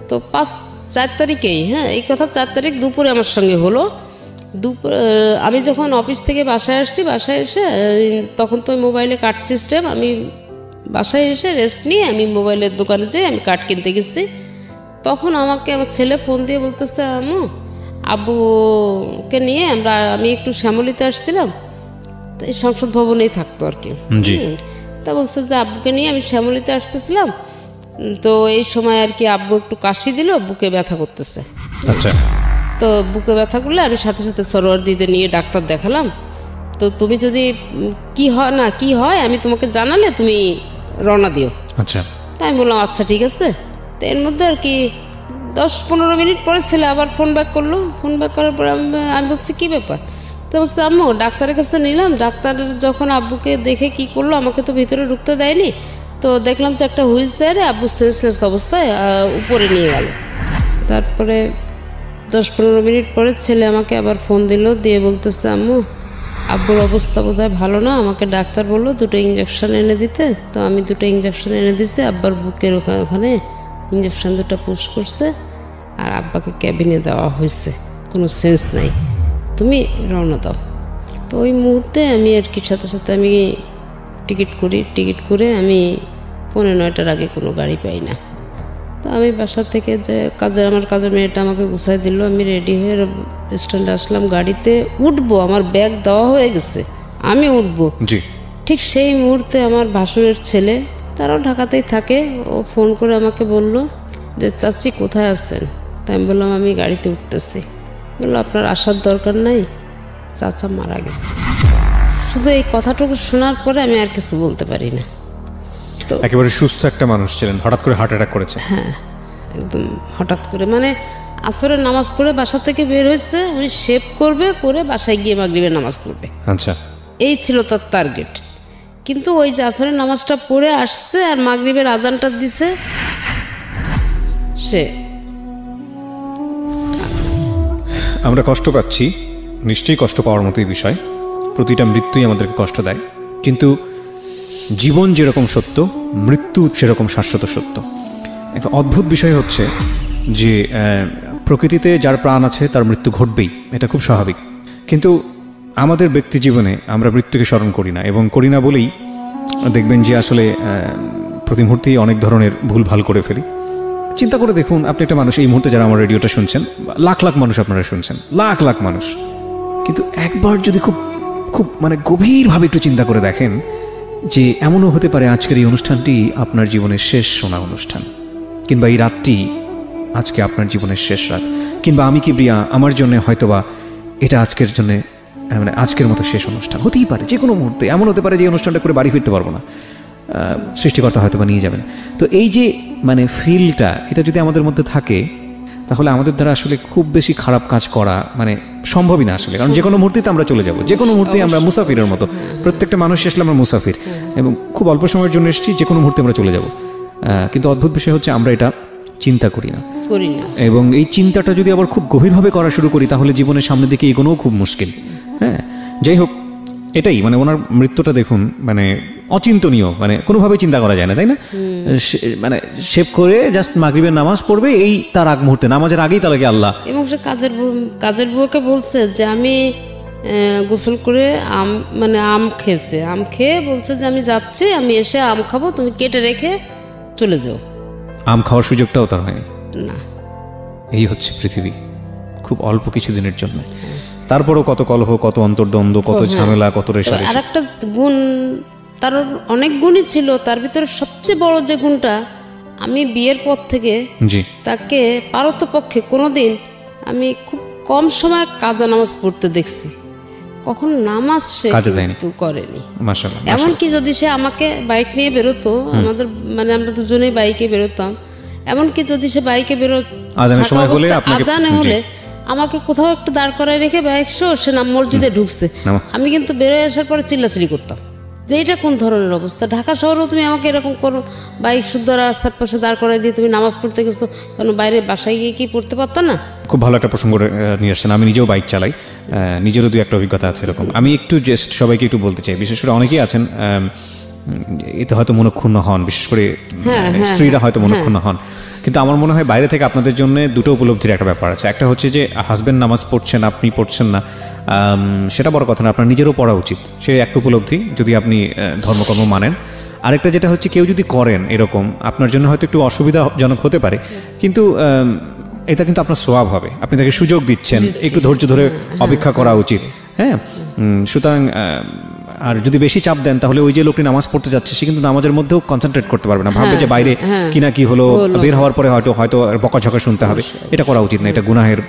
তো 4 তারিখেই, এই কথা 4 তারিখ দুপুরে আমার সঙ্গে হলো। আমি যখন অফিস থেকে বাসায় আসছি, বাসায় এসে তখন তো মোবাইলে কার্ড সিস্টেম, আমি বাসায় এসে রেস্ট নিয়ে আমি মোবাইলের দোকানে যাই, আমি কার্ড কিনতে গেছি। তখন আমাকে আমার ছেলে ফোন দিয়ে বলতেছে আব্বুকে নিয়ে আমি একটু শ্যামলীতে আসছিলাম, এই সংসদ ভবনেই থাকতো আর কি। তা বলছে যে আব্বুকে নিয়ে আমি শ্যামলীতে আসতেছিলাম, তো এই সময় আর কি আব্বু একটু কাশি দিল, বুকে ব্যথা করতেছে। আচ্ছা। তো বুকে ব্যথা করলে আমি সাথে সাথে সরোয়ার দিদি নিয়ে ডাক্তার দেখালাম। তো তুমি যদি কি হয় আমি তোমাকে জানালে তুমি রওনা দিও। আচ্ছা। তাই আমি বললাম আচ্ছা ঠিক আছে। তো এর মধ্যে আর কি 10-15 মিনিট পরে ছেলে আবার ফোন ব্যাক করলো। ফোন ব্যাক করার পরে আমি বলছি কী ব্যাপার? তো বলছে আম্মু ডাক্তারের কাছে নিলাম, ডাক্তার যখন আব্বুকে দেখে কি করলো, আমাকে তো ভিতরে ঢুকতে দেয়নি, তো দেখলাম যে একটা হুইল চেয়ারে আব্বু সেন্সলেস অবস্থায় উপরে নিয়ে গেল। তারপরে 10-15 মিনিট পরে ছেলে আমাকে আবার ফোন দিল, দিয়ে বলতেছে আম্মু আব্বুর অবস্থা বোধহয় ভালো না, আমাকে ডাক্তার বললো 2টো ইঞ্জেকশন এনে দিতে। তো আমি 2টো ইঞ্জেকশন এনে দিছি, আব্বার বুকের ওখানে ইঞ্জেকশন 2টা পুশ করছে, আর আব্বাকে ক্যাবিনে দেওয়া হয়েছে, কোনো সেন্স নাই, তুমি রওনা দাও। তো ওই মুহূর্তে আমি আর কি সাথে সাথে আমি টিকিট করে আমি 9:15 আগে কোনো গাড়ি পাই না। তো আমি বাসা থেকে যে আমার কাজের মেয়েটা আমাকে গুছাই দিল, আমি রেডি হয়ে স্ট্যান্ডে আসলাম, গাড়িতে উঠবো, আমার ব্যাগ দেওয়া হয়ে গেছে, আমি উঠবো। ঠিক সেই মুহূর্তে আমার ভাসুরের ছেলে, তারাও ঢাকাতেই থাকে, ও ফোন করে আমাকে বলল যে চাচি কোথায় আছেন? তাই আমি বললাম আমি গাড়িতে উঠতেছি। বললো আপনার আসার দরকার নাই, চাচা মারা গেছে। শুধু এই কথাটুকু শোনার পরে আমি আর কিছু বলতে পারি না। তো একেবারে সুস্থ একটা মানুষ ছিলেন, হঠাৎ করে হার্ট অ্যাটাক করেছে। হ্যাঁ, একদম হঠাৎ করে, মানে আসরের নামাজ পড়ে বাসা থেকে বের হয়েছে, উনি শেভ করবে, করে বাসায় গিয়ে মাগরিবের নামাজ পড়বে। আচ্ছা, এই ছিল তার টার্গেট। কিন্তু ওই যে আসরের নামাজটা পড়ে আসছে আর মাগরিবের আজানটা দিছে, সে। আমরা কষ্ট পাচ্ছি, নিশ্চয়ই কষ্ট পাওয়ার মতোই বিষয়, প্রতিটা মৃত্যুই আমাদেরকে কষ্ট দেয়, কিন্তু জীবন যেরকম সত্য, মৃত্যু সেরকম শাশ্বত সত্য। একটা অদ্ভুত বিষয় হচ্ছে যে প্রকৃতিতে যার প্রাণ আছে তার মৃত্যু ঘটবেই, এটা খুব স্বাভাবিক। কিন্তু আমাদের ব্যক্তি জীবনে আমরা মৃত্যুকে স্মরণ করি না, এবং করি না বলেই দেখবেন যে আসলে প্রতি মুহূর্তেই অনেক ধরনের ভুলভাল করে ফেলি। চিন্তা করে দেখুন, আপনি একটা মানুষ, এই মুহূর্তে যারা আমার রেডিওটা শুনছেন, লাখ লাখ মানুষ আপনারা শুনছেন, লাখ লাখ মানুষ, কিন্তু একবার যদি খুব খুব মানে গভীরভাবে একটু চিন্তা করে দেখেন যে এমনও হতে পারে আজকের এই অনুষ্ঠানটি আপনার জীবনের শেষ শোনা অনুষ্ঠান, কিংবা এই রাতটি আজকে আপনার জীবনের শেষ রাত, কিংবা আমি কি প্রিয়া, আমার জন্য হয়তোবা এটা আজকের জন্যে মানে আজকের মতো শেষ অনুষ্ঠান হতেই পারে। যে কোনো মুহূর্তে এমন হতে পারে যে অনুষ্ঠানটা করে বাড়ি ফিরতে পারবো না, সৃষ্টিকর্তা হয়তো বা নিয়ে যাবেন। তো এই যে মানে ফিলটা, এটা যদি আমাদের মধ্যে থাকে, তাহলে আমাদের দ্বারা আসলে খুব বেশি খারাপ কাজ করা মানে সম্ভবই না আসলে। কারণ যে কোনো মুহূর্তেই তো আমরা চলে যাব, যে কোনো মুহূর্তেই আমরা মুসাফিরের মতো, প্রত্যেকটা মানুষ আসলে আমরা মুসাফির, এবং খুব অল্প সময়ের জন্য এসেছি, যে কোনো মুহূর্তে আমরা চলে যাব। কিন্তু অদ্ভুত বিষয় হচ্ছে আমরা এটা চিন্তা করি না, এবং এই চিন্তাটা যদি আবার খুব গভীরভাবে করা শুরু করি, তাহলে জীবনের সামনের দিকে এগোনোও খুব মুশকিল। হ্যাঁ, যাই হোক, এটাই মানে ওনার মৃত্যুটা দেখুন, মানে অচিন্তনীয়, মানে কোনোভাবেই চিন্তা করা যায় না, তাই না? মানে শেভ করে জাস্ট মাগরিবের নামাজ পড়বে, এই তার আগ মুহূর্তে, নামাজের আগেই তাকে আল্লাহ। এবং সে কাজের বুয়াকে বলছে যে আমি গোসল করে আম খেয়েছে, আম খেয়ে বলছে যে আমি যাচ্ছি, আমি এসে আম খাবো, তুমি কেটে রেখে চলে যাও। আম খাওয়ার সুযোগটাও তার হয়নি না। এই হচ্ছে পৃথিবী, খুব অল্প কিছুদিনের জন্য। তারপরও কত কলহ, কত অন্তর্দ্বন্দ্ব, কত ঝামেলা, কত রেশারেশি। আর একটা গুণ, তার অনেক গুণই ছিল, তার ভিতরে সবচেয়ে বড় যে গুণটা, আমি বিয়ের পর থেকে তাকে পারতপক্ষে কোনোদিন আমি খুব কম সময় কাজা নামাজ পড়তে দেখছি, কখন নামাজ সে করেনি। এমনকি যদি সে আমাকে বাইক নিয়ে বেরোতো, আমাদের মানে আমরা দুজনেই বাইকে বেরোতাম, এমনকি যদি সে বাইকে আজানে হলে আমাকে কোথাও একটু দাঁড় করায় রেখে বাইক সে মসজিদে ঢুকছে, আমি কিন্তু বেরোয় আসার পরে চিল্লাচিল্লি করতাম যে এটা কোন ধরনের অবস্থা। ঢাকা শহরেও তুমি আমাকে এরকম করো, বাইক শুদ্ধ রাস্তার পাশে দাঁড় করাই দিয়ে তুমি নামাজ পড়তে গেছো, কারণ বাইরে বাসায় গিয়ে কি পড়তে পারতো না? খুব ভালো একটা প্রসঙ্গ নিয়ে আসছেন। আমি নিজেও বাইক চালাই, নিজেরও দু একটা অভিজ্ঞতা আছে এরকম। আমি একটু জাস্ট সবাইকে একটু বলতে চাই, বিশেষ করে অনেকেই আছেন এতে হয়তো মনক্ষুণ্ণ হন, বিশেষ করে স্ত্রীরা হয়তো মনক্ষুণ্ণ হন, কিন্তু আমার মনে হয় বাইরে থেকে আপনাদের জন্য দুটো উপলব্ধির একটা ব্যাপার আছে। একটা হচ্ছে যে হাজব্যান্ড নামাজ পড়ছেন, আপনি পড়ছেন না, সেটা বড় কথা না, আপনার নিজেরও পড়া উচিত, সে একটা উপলব্ধি যদি আপনি ধর্মকর্ম মানেন। আরেকটা যেটা হচ্ছে, কেউ যদি করেন এরকম, আপনার জন্য হয়তো একটু অসুবিধাজনক হতে পারে, কিন্তু এটা কিন্তু আপনার স্বভাব হবে, আপনি তাকে সুযোগ দিচ্ছেন, একটু ধৈর্য ধরে অপেক্ষা করা উচিত। হ্যাঁ, সুতরাং আর যদি বেশি চাপ দেন, তাহলে ওই যে লোকটি নামাজ পড়তে যাচ্ছে, সে কিন্তু নামাজের মধ্যেও কনসেন্ট্রেট করতে পারবে না, ভাববে যে বাইরে কি না কি হলো, বের হওয়ার পরে হয়তো বকাঝকা শুনতে হবে। এটা করা উচিত না, এটা গুনাহের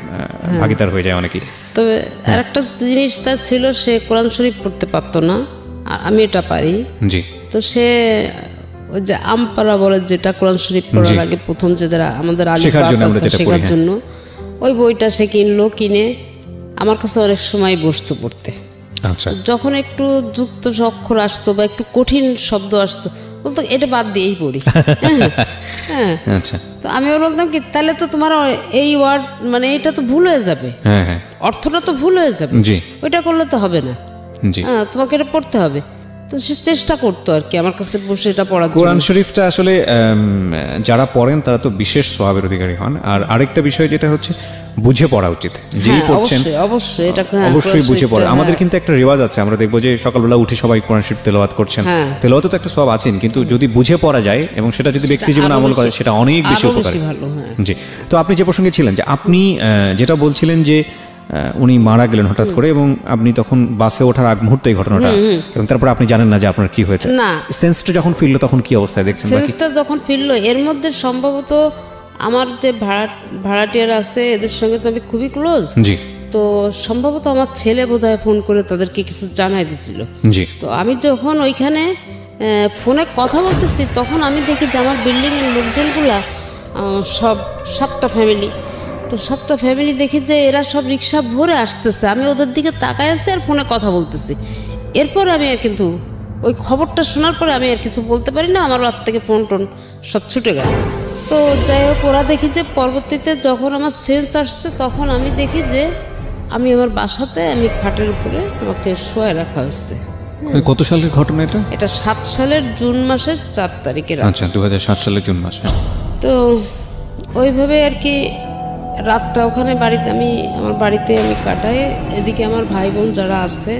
ভাগীদার হয়ে যায় অনেকেই। তবে আরেকটা জিনিস তার ছিল, সে কোরআন শরীফ পড়তে পারতো না, আমি এটা পারি। জি। তো সে ওই যে আমপারা বলে, যেটা কোরআন শরীফ পড়ার আগে প্রথম যে আমাদের শেখার জন্য, ওই বইটা সে কিনে আমার কাছে অনেক সময় বসতো পড়তে। আচ্ছা। যখন একটু যুক্ত অক্ষর আসতো বা একটু কঠিন শব্দ আসতো, বলতো এটা বাদ দিয়েই পড়ি। হ্যাঁ, আচ্ছা। তো আমি বলতাম কি, তাহলে তো তোমার এই ওয়ার্ড মানে এটা তো ভুল হয়ে যাবে, অর্থটা তো ভুল হয়ে যাবে, ওইটা করলে তো হবে না, তোমাকে এটা পড়তে হবে। তো সে চেষ্টা করতো আর কি আমার কাছে বসে এটা পড়ার জন্য। কোরআন শরীফটা আসলে যারা পড়েন তারা তো বিশেষ স্বভাবের অধিকারী হন। আর আরেকটা বিষয় যেটা হচ্ছে, বুঝে পড়া উচিত, যেই পড়ছেন অবশ্যই এটা অবশ্যই বুঝে পড়া। আমাদের কিন্তু একটা রেওয়াজ আছে, আমরা দেখবো যে সকালবেলা উঠে সবাই কোরআন শরীফ তেলাওয়াত করছেন, তেলাওয়াতে তো একটা সওয়াব আছেন, কিন্তু যদি বুঝে পড়া যায় এবং সেটা যদি ব্যক্তি জীবনে আমল করে সেটা অনেক বেশি উপকারী। জি, তো আপনি যে প্রসঙ্গে ছিলেন যে আপনি যেটা বলছিলেন যে উনি মারা গেলেন হঠাৎ করে এবং আপনি তখন বাসে ওঠার আগ মুহূর্তে এই ঘটনাটা, এবং তারপর আপনি জানেন না যে আপনার কি হয়েছে। না, সেন্সটা যখন ফিরলো তখন কি অবস্থায় দেখছেন? সেন্সটা যখন ফিরলো, এর মধ্যে সম্ভবত আমার যে ভাড়াটিয়ার আছে এদের সঙ্গে তো আমি খুবই ক্লোজ। জি। তো সম্ভবত আমার ছেলে বোধহয় ফোন করে তাদেরকে কিছু জানাই দিছিল। জি। তো আমি যখন ওইখানে ফোনে কথা বলতেছি তখন আমি দেখি যে আমার বিল্ডিংয়ের লোকজনগুলা সব 7টা ফ্যামিলি, তো 7টা ফ্যামিলি দেখি যে এরা সব রিক্সা ভরে আসতেছে, আমি ওদের দিকে তাকায় আছি আর ফোনে কথা বলতেছি। এরপর আমি আর কিন্তু ওই খবরটা শোনার পরে আমি আর কিছু বলতে পারি না, আমার রাত থেকে ফোন টোন সব ছুটে গেল। তো যাই হোক, ওরা দেখি যে পরবর্তীতে যখন আমার সেন্স আসছে তখন আমি দেখি যে আমি আমার বাসাতে আমি খাটের উপরে আমাকে শোয়ায় রাখা হয়েছে। কত সালের ঘটনা এটা? এটা 7 সালের জুন মাসের 4 তারিখের। আচ্ছা, 2007 সালের জুন মাসে। তো ওইভাবে আর কি রাতটা ওখানে বাড়িতে আমার বাড়িতে আমি কাটাই। এদিকে আমার ভাই বোন যারা আছে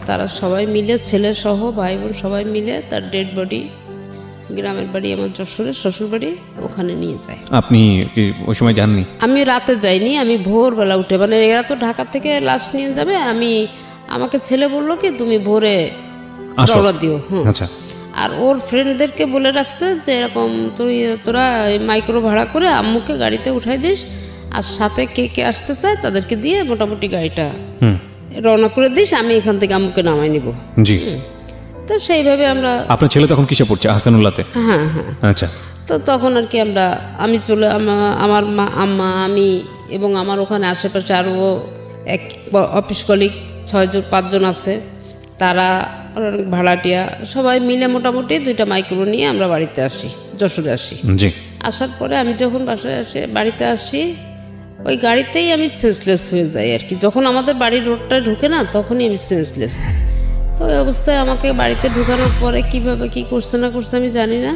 তারা সবাই মিলে, ছেলে সহ ভাই বোন সবাই মিলে তার ডেড বডি গ্রামের বাড়ি আমার যশোরের শ্বশুর বাড়ি ওখানে নিয়ে যায়। আপনি কি ওই সময় যাননি? আমি রাতে যাইনি, আমি ভোরবেলা উঠে, মানে এরা তো ঢাকা থেকে লাশ নিয়ে যাবে, আমাকে ছেলে বললো কি তুমি ভোরে রওনা দিও। আচ্ছা। আর ওর ফ্রেন্ডদেরকে বলে রাখছে যে এরকম তোরা মাইক্রো ভাড়া করে আম্মুকে গাড়িতে উঠাই দিস, আর সাথে কে কে আসতে চায় তাদেরকে দিয়ে মোটামুটি গাড়িটা রওনা করে দিস, আমি এখান থেকে আম্মুকে নামাই নিব। জি। তো সেইভাবে আমরা। আপনার ছেলে তখন কিসে পড়ছে? হাসানুল্লাহতে? হ্যাঁ হ্যাঁ। আচ্ছা। তো তখন আর কি আমি চলে আমার মা, আম্মা, আমি এবং আমার ওখানে আশেপাশে আরও এক অফিস কলিগ 5 জন আছে, তারা ভাড়াটিয়া সবাই মিলে মোটামুটি 2টা মাইক্রো নিয়ে আমরা বাড়িতে আসি, যশোরে আসি। জি। আসার পরে আমি যখন বাড়িতে আসি ওই গাড়িতেই আমি সেন্সলেস হয়ে যাই আর কি। যখন আমাদের বাড়ির রোডটা ঢুকে না তখনই আমি সেন্সলেস। তো ওই অবস্থায় আমাকে বাড়িতে ঢুকানোর পরে কিভাবে কি করছে না করছে আমি জানি না।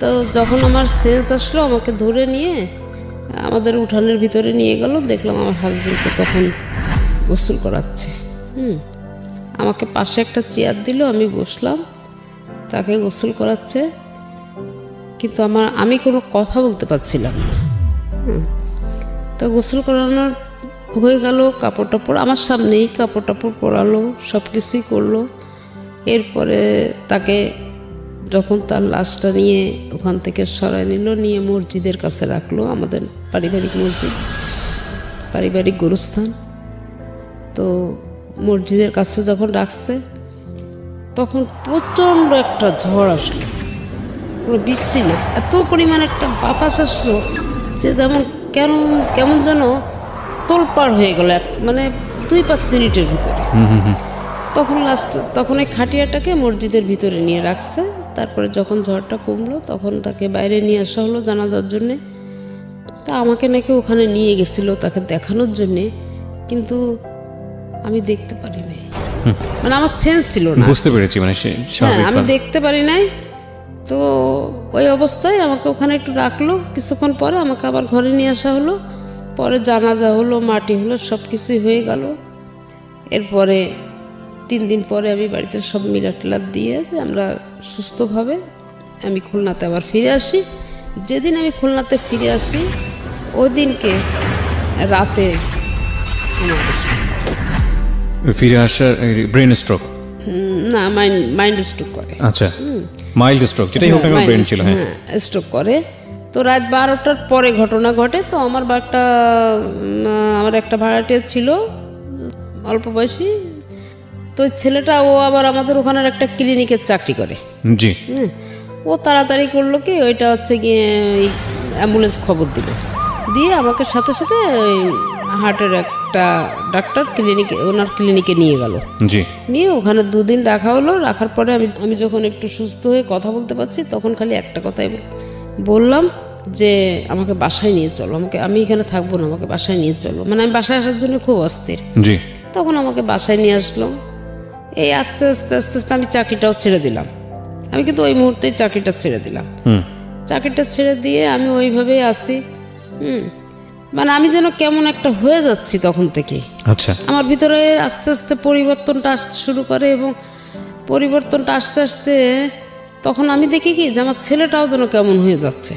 তো যখন আমার সেন্স আসলো আমাকে ধরে নিয়ে আমাদের উঠানের ভিতরে নিয়ে গেল, দেখলাম আমার হাজবেন্ডকে তখন গোসল করাচ্ছে। আমাকে পাশে একটা চেয়ার দিল, আমি বসলাম, তাকে গোসল করাচ্ছে, কিন্তু আমি কোনো কথা বলতে পারছিলাম না। তো গোসল করানোর হয়ে গেল, কাপড় টাপড় আমার সামনেই কাপড় টাপড় পরালো, সব কিছুই করলো। এরপরে তাকে যখন তার লাশটা নিয়ে ওখান থেকে সরাই নিল, নিয়ে মসজিদের কাছে রাখলো, আমাদের পারিবারিক মসজিদ, পারিবারিক গোরস্থান। তো মসজিদের কাছে যখন রাখছে তখন প্রচণ্ড একটা ঝড় আসলো, কোনো বৃষ্টি না, এত পরিমাণ একটা বাতাস আসলো যে কেমন যেন তোলপাড় হয়ে গেল, মানে 2-5 মিনিটের ভিতরে। তখন এই খাটিয়াটাকে মসজিদের ভিতরে নিয়ে রাখছে। তারপরে যখন ঝড়টা কমলো তখন তাকে বাইরে নিয়ে আসা হলো জানাজার জন্যে। তা আমাকে নাকি ওখানে নিয়ে গেছিলো তাকে দেখানোর জন্যে, কিন্তু আমি দেখতে পারি নাই, মানে আমার সেন্স ছিল না। বুঝতে পেরেছি, মানে হ্যাঁ, আমি দেখতে পারি নাই। তো ওই অবস্থায় আমাকে ওখানে একটু রাখলো, কিছুক্ষণ পরে আমাকে আবার ঘরে নিয়ে আসা হলো। পরে জানাজা হলো, মাটি হলো, সব কিছুই হয়ে গেল। এরপরে 3 দিন পরে আমি বাড়িতে সব মিলাটিলাত দিয়ে আমরা সুস্থভাবে আমি খুলনাতে আবার ফিরে আসি। যেদিন আমি খুলনাতে ফিরে আসি ওই দিনকে রাতে আমার ফিরে আসার ব্রেন স্ট্রোক না মাইন্ড স্ট্রোক করে। আচ্ছা, মাইল্ড স্ট্রোক, যেটাই হোক না ব্রেন ছিল। হ্যাঁ, স্ট্রোক করে। তো রাত 12টার পরে ঘটনা ঘটে। তো আমার একটা ভাড়াটিয়া ছিল অল্প বয়সী, তো ছেলেটা ও আবার আমাদের ওখানের একটা ক্লিনিকের চাকরি করে। জি। ও তাড়াতাড়ি করলো কি, ওইটা হচ্ছে গিয়ে অ্যাম্বুলেন্স খবর দিল, দিয়ে আমাকে সাথে সাথে ওই হার্টের একটা ডাক্তার ওনার ক্লিনিকে নিয়ে গেল। জি। নিয়ে ওখানে 2 দিন রাখা হলো। রাখার পরে আমি যখন একটু সুস্থ হয়ে কথা বলতে পারছি তখন খালি একটা কথাই বললাম যে আমাকে বাসায় নিয়ে চলো, আমি এখানে থাকবো না, আমাকে বাসায় নিয়ে চলো। মানে আমি বাসায় আসার জন্য খুব অস্থির। জি। তখন আমাকে বাসায় নিয়ে আসলো। এই আস্তে আস্তে আস্তে আস্তে আমি চাকরিটাও ছেড়ে দিলাম। আমি কিন্তু ওই মুহূর্তেই চাকরিটা ছেড়ে দিলাম। চাকরিটা ছেড়ে দিয়ে আমি ওইভাবেই আসি। মানে আমি যেন কেমন একটা হয়ে যাচ্ছি তখন থেকে। আচ্ছা, আমার ভিতরে আস্তে আস্তে পরিবর্তনটা আসতে শুরু করে, এবং পরিবর্তনটা আস্তে আস্তে তখন আমি দেখি কি যে আমার ছেলেটাও যেন কেমন হয়ে যাচ্ছে।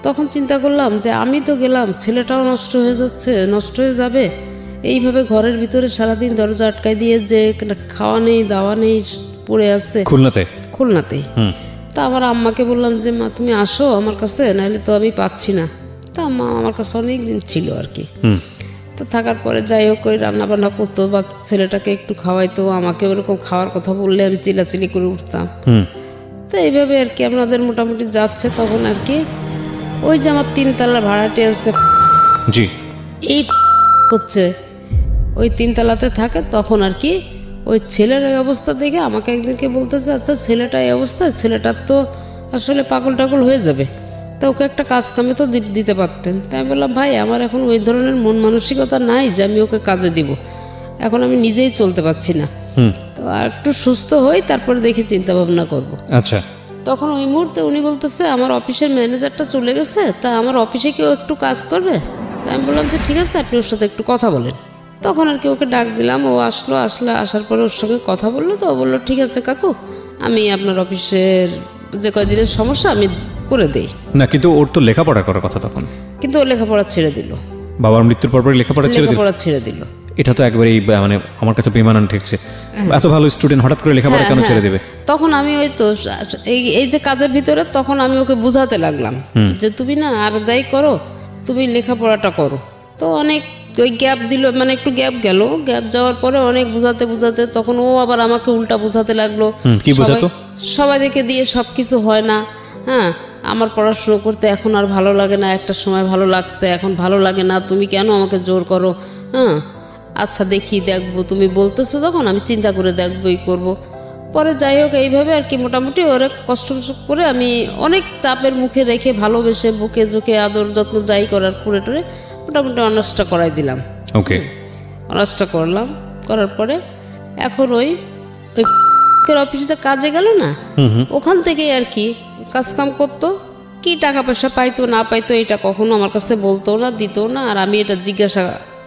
তখন চিন্তা করলাম যে আমি তো গেলাম, ছেলেটাও নষ্ট হয়ে যাচ্ছে, নষ্ট হয়ে যাবে। এইভাবে ঘরের ভিতরে সারাদিন দরজা আটকায় দিয়ে যে খাওয়া নেই দাওয়া নেই পড়ে আসছে খুলনাতেই। তা আমার আম্মাকে বললাম যে মা তুমি আসো আমার কাছে, নাহলে তো আমি পাচ্ছি না। তা আম্মা আমার কাছে অনেক দিন ছিল আর কি। তো থাকার পরে যাই হোক ওই রান্না বান্না করতো বা ছেলেটাকে একটু খাওয়াইতো, আমাকে ওরকম খাওয়ার কথা বললে আমি চিলাচিলি করে উঠতাম। তো এইভাবে আর কি আপনাদের মোটামুটি যাচ্ছে। তখন আর কি ওই যে আমার 3 তলা ভাড়াটে আছে, জি, এই হচ্ছে ওই 3 তলাতে থাকে। তখন আর কি ওই ছেলের ওই অবস্থা দেখে আমাকে একদিনকে বলতেছে, আচ্ছা ছেলেটা এই অবস্থা, ছেলেটার তো আসলে পাগল টাগল হয়ে যাবে, তা ওকে একটা কাজ কামে তো দিতে পারতেন। তাই আমি বললাম ভাই আমার এখন ওই ধরনের মন মানসিকতা নাই যে আমি ওকে কাজে দিব, এখন আমি নিজেই চলতে পারছি না, তো আর একটু সুস্থ হই তারপরে দেখি চিন্তা ভাবনা করবো। আচ্ছা, তখন ওই মুহূর্তে উনি বলতেছে আমার অফিসের ম্যানেজারটা চলে গেছে, তা আমার অফিসে কেউ একটু কাজ করবে? তা আমি বললাম যে ঠিক আছে আপনি ওর সাথে একটু কথা বলেন। তখন আর কি ওকে ডাক দিলাম, ও আসার পরে ওর সঙ্গে কথা বললো। তো ও বললো ঠিক আছে কাকু, আমি আপনার অফিসের যে কয়দিনের সমস্যা আমি করে দেই। না কিন্তু ওর তো লেখাপড়া করার কথা তখন। কিন্তু ও লেখাপড়া ছেড়ে দিল, বাবার মৃত্যুর পর লেখাপড়া ছেড়ে দিল। এটা তো একবারেই মানে আমার কাছে বেমানান ঠেকছে। এত ভালো স্টুডেন্ট হঠাৎ করে লেখাপড়া কেন ছেড়ে দেবে? তখন আমি ওই তো এই যে কাজের ভিতরে তখন আমি ওকে বুঝাতে লাগলাম যে তুমি না আর যাই করো তুমি লেখাপড়াটা করো। তো অনেক ওই গ্যাপ দিল, মানে একটু গ্যাপ গেল, গ্যাপ যাওয়ার পরে অনেক বুঝাতে তখন ও আবার আমাকে উল্টা বুঝাতে লাগলো। কি বুঝাতো? সবাই দেখে দিয়ে সবকিছু হয় না। হ্যাঁ, আমার পড়াশুনো করতে এখন আর ভালো লাগে না, একটা সময় ভালো লাগছে, এখন ভালো লাগে না, তুমি কেন আমাকে জোর করো? হ্যাঁ আচ্ছা দেখবো, তুমি বলতেছো যখন আমি চিন্তা করে দেখবোই করবো। পরে যাই হোক এইভাবে আর কি মোটামুটি অনেক কষ্ট করে আমি অনেক চাপের মুখে রেখে ভালোবেসে বুকে ঝুঁকে আদর যত্ন যাই করার করে টরে মোটামুটি অনার্সটা করাই দিলাম। ওকে, অনার্সটা করলাম, করার পরে এখন ওই অফিসে যে কাজে গেল না, ওখান থেকেই আর কি কাজ কাম করতো। কি টাকা পয়সা পাইতো না পাইতো এটা কখনো আমার কাছে বলতো না, দিত না। আর আমি এটা জিজ্ঞাসা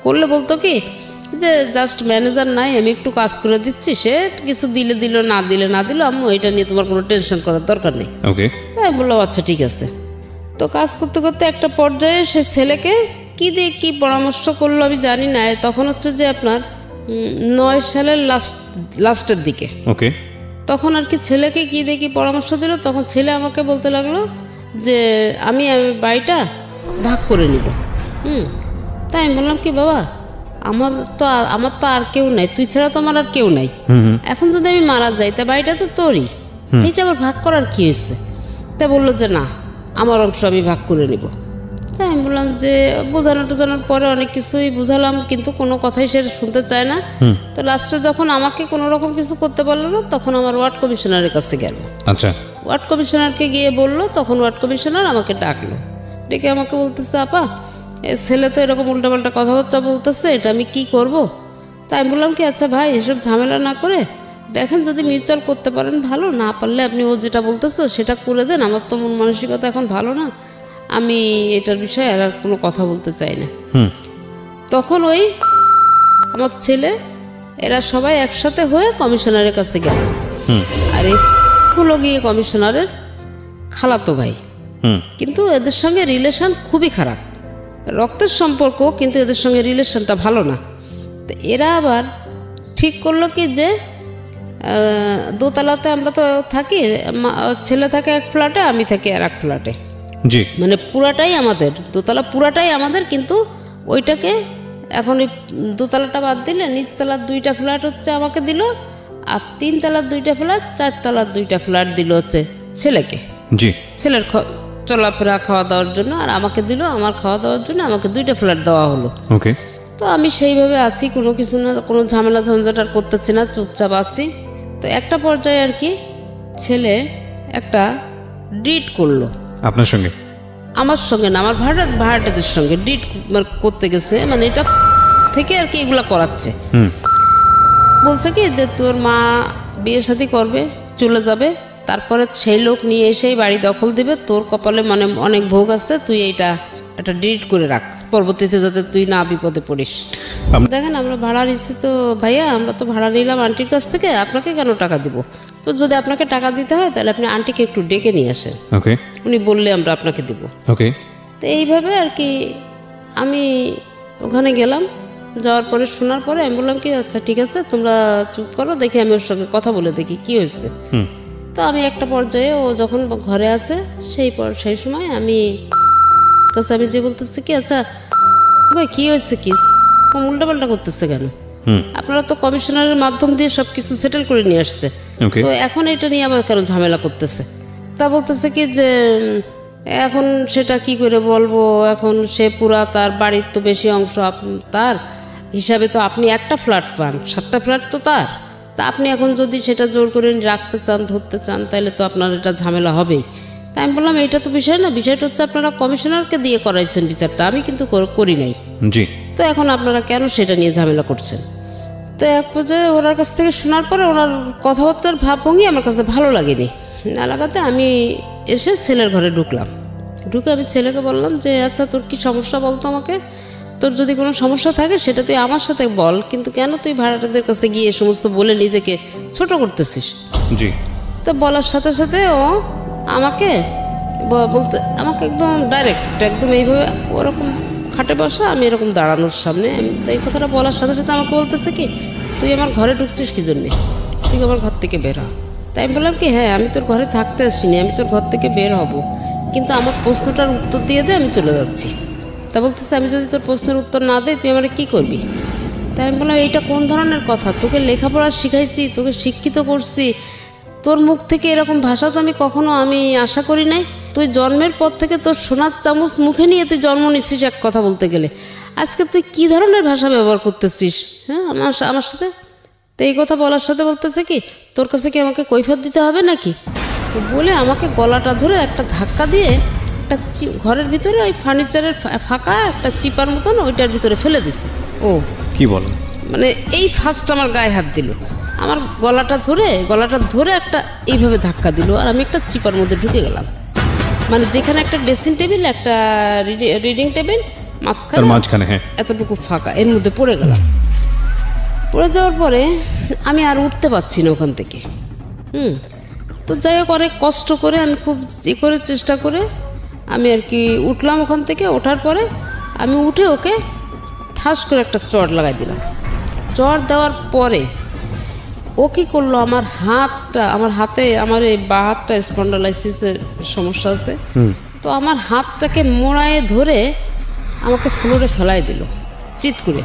করলে বলতো কি যে জাস্ট ম্যানেজার নাই, আমি একটু কাজ করে দিচ্ছি, সে কিছু দিল না দিল আম্মু এটা নিয়ে তোমার কোনো টেনশন করার দরকার নেই। ওকে, তাই বললাম আচ্ছা ঠিক আছে। তো কাজ করতে করতে একটা পর্যায়ে সে ছেলেকে কি দিয়ে কি পরামর্শ করলো আমি জানি না, তখন হচ্ছে যে আপনার 9 সালের লাস্টের দিকে। ওকে, তখন আর কি ছেলেকে কি দিয়ে কি পরামর্শ দিল, তখন ছেলে আমাকে বলতে লাগলো যে আমি বাড়িটা ভাগ করে নিব। তাই আমি বললাম কি বাবা আমার তো আর কেউ নাই, তুই ছাড়া তো আমার আর কেউ নাই, এখন যদি আমি মারা যাই তা বাড়িটা তো তোরই, এটা আবার ভাগ করার কি হয়েছে? তা বললো যে না আমার অংশ আমি ভাগ করে নিব। তাই আমি বললাম যে বোঝানোর পরে অনেক কিছুই বুঝালাম, কিন্তু কোনো কথাই সে শুনতে চায় না। তো লাস্টে যখন আমাকে কোনো রকম কিছু করতে পারলো না, তখন আমার ওয়ার্ড কমিশনারের কাছে গেল। আচ্ছা, ওয়ার্ড কমিশনারকে গিয়ে বললো, তখন ওয়ার্ড কমিশনার আমাকে ডাকলো, ডেকে আমাকে বলতেছে আপা এ ছেলে তো এরকম উল্টাপাল্টা কথাবার্তা বলতেছে, এটা আমি কি করব? তাই আমি বললাম কি আচ্ছা ভাই এসব ঝামেলা না করে দেখেন যদি মিউচুয়াল করতে পারেন ভালো, না পারলে আপনি ও যেটা বলতেছো সেটা করে দেন, আমার তো মন মানসিকতা এখন ভালো না, আমি এটার বিষয়ে আর কোনো কথা বলতে চাই না। তখন ওই আমার ছেলে এরা সবাই একসাথে হয়ে কমিশনারের কাছে গেল। আর হলো গিয়ে কমিশনারের খালাতো ভাই, কিন্তু এদের সঙ্গে রিলেশন খুবই খারাপ, রক্তের সম্পর্ক, কিন্তু এদের সঙ্গে রিলেশনটা ভালো না। তো এরা আবার ঠিক করলো কি যে দোতলাতে আমরা তো থাকি, ছেলে থাকে এক ফ্ল্যাটে, আমি থাকি আর এক ফ্ল্যাটে, জি মানে পুরাটাই আমাদের, দোতলা পুরাটাই আমাদের, কিন্তু ওইটাকে এখন ওই দোতলাটা বাদ দিলে নিচতলার 2টা ফ্ল্যাট হচ্ছে আমাকে দিল, আর 3 তলার 2টা ফ্ল্যাট, 4 তলার 2টা ফ্ল্যাট দিল হচ্ছে ছেলেকে, জি ছেলের চলাফেরা খাওয়া দাওয়ার জন্য, আর আমাকে দিল আমার খাওয়া দাওয়ার জন্য, আমাকে 2টা ফ্ল্যাট দেওয়া হলো। ওকে, তো আমি সেইভাবে আছি, কোনো কিছু না, কোনো ঝামেলা ঝঞ্ঝাট আর করতেছি না, চুপচাপ আছি। তো একটা পর্যায়ে আর কি ছেলে একটা ডিট করলো আপনার সঙ্গে? আমার সঙ্গে না, আমার ভাড়াটাদের সঙ্গে ডিট করতে গেছে, মানে এটা থেকে আর কি এগুলা করাচ্ছে। বলছে কি যে তোর মা বিয়ে শাদী করবে, চলে যাবে, তারপরে সেই লোক নিয়ে এসেই বাড়ি দখল দিবে, তোর কপালে মানে অনেক ভোগ আছে, তুই এইটা একটা ডিট করে রাখ। পরবর্তীতে যাতে তুই না বিপদে পড়িস। দেখেন আমরা ভাড়া নিচ্ছি তো ভাইয়া, আমরা তো ভাড়া নিলাম আন্টির কাছ থেকে, আপনাকে কেন টাকা দিব? তো যদি আপনাকে টাকা দিতে হয় তাহলে আপনি আন্টিকে একটু ডেকে নিয়ে আসেন, ওকে, উনি বললে আমরা আপনাকে দিব। ওকে। তো এইভাবে আর কি আমি ওখানে গেলাম। যাওয়ার পরে শোনার পরে আমি বললাম কি আচ্ছা ঠিক আছে তোমরা চুপ করো, দেখি আমি ওর সঙ্গে কথা বলে দেখি কি হয়েছে। তো আমি একটা পর্যায়ে ও যখন ঘরে আসে সেই সময় আমি যে বলতেছে কি আচ্ছা ভাই কি হয়েছে, কি উল্টাপাল্টা করতেছে কেন? আপনারা তো কমিশনারের মাধ্যম দিয়ে সবকিছু সেটেল করে নিয়ে আসছে, তো এখন এটা নিয়ে আবার কেন ঝামেলা করতেছে? তা বলতেছে কি যে এখন সেটা কি করে বলবো, এখন সে পুরা তার বাড়ির তো বেশি অংশ তার হিসাবে তো আপনি একটা ফ্ল্যাট পান, 7টা ফ্ল্যাট তো তার, তা আপনি এখন যদি সেটা জোর করে রাখতে চান ধরতে চান তাহলে তো আপনার এটা ঝামেলা হবেই। তাই আমি বললাম এটা তো বিষয় না, বিষয়টা হচ্ছে আপনারা কমিশনারকে দিয়ে করাইছেন বিচারটা, আমি কিন্তু করি নাই, জি, তো এখন আপনারা কেন সেটা নিয়ে ঝামেলা করছেন? তো এক পর্যায়ে ওনার কাছ থেকে শোনার পরে ওনার কথাবার্তার ভাবভঙ্গি আমার কাছে ভালো লাগেনি, না লাগাতে আমি এসে ছেলের ঘরে ঢুকে আমি ছেলেকে বললাম যে আচ্ছা তোর কি সমস্যা বলতো আমাকে, তোর যদি কোনো সমস্যা থাকে সেটা তুই আমার সাথে বল, কিন্তু কেন তুই ভাড়াটাদের কাছে গিয়ে সমস্ত বলে নিজেকে ছোট করতেছিস? জি। তো বলার সাথে সাথে ও আমাকে আমাকে একদম ডাইরেক্ট একদম এইভাবে ওরকম খাটে বসা, আমি এরকম দাঁড়ানোর সামনে, তো এই কথাটা বলার সাথে সাথে আমাকে বলতেছে কি তুই আমার ঘরে ঢুকছিস কি জন্যে, তুই আমার ঘর থেকে বের হ। তাই আমি বললাম কি হ্যাঁ আমি তোর ঘরে থাকতে আসিনি, আমি তোর ঘর থেকে বের হব, কিন্তু আমার প্রশ্নটার উত্তর দিয়ে দে, আমি চলে যাচ্ছি। তা বলতেছে আমি যদি তোর প্রশ্নের উত্তর না দিই তুই আমার কী করবি? তাই আমি বললাম এইটা কোন ধরনের কথা, তোকে লেখাপড়া শিখাইছি, তোকে শিক্ষিত করছি, তোর মুখ থেকে এরকম ভাষা তো আমি কখনো আশা করি নাই। তুই জন্মের পর থেকে তোর সোনার চামচ মুখে নিয়ে তুই জন্ম নিচ্ছিস এক কথা বলতে গেলে, আজকে তুই কী ধরনের ভাষা ব্যবহার করতেছিস হ্যাঁ আমার সাথে? তো এই কথা বলার সাথে বলতেছে কি তোর কাছে কি আমাকে কৈফিয়ত দিতে হবে নাকি? তো বলে আমাকে গলাটা ধরে একটা ধাক্কা দিয়ে একটা ঘরের ভিতরে ওই ফার্নিচারের ফাঁকা একটা চিপার মতন ওইটার ভিতরে ফেলে দিছে। ও কি বলেন? মানে এই ফার্স্ট আমার গায়ে হাত দিল, আমার গলাটা ধরে একটা এইভাবে ধাক্কা দিল, আর আমি একটা চিপার মধ্যে ঢুকে গেলাম, মানে যেখানে একটা ড্রেসিং টেবিল একটা রিডিং টেবিল মাঝখানে হ্যাঁ এতটুকু ফাঁকা, এর মধ্যে পড়ে গেলাম। পড়ে যাওয়ার পরে আমি আর উঠতে পারছি না ওখান থেকে। তো যাই হোক অনেক কষ্ট করে আমি খুব চেষ্টা করে আমি আর কি উঠলাম ওখান থেকে। ওঠার পরে আমি উঠে ওকে ঠাস করে একটা চড় লাগাই দিলাম। চড় দেওয়ার পরে ও কী করলো, আমার হাতে আমার এই বা হাতটা স্পন্ডালাইসিসের সমস্যা আছে, তো আমার হাতটাকে মোড়ায়ে ধরে আমাকে ফ্লোরে ফেলাই দিল চিৎ করে,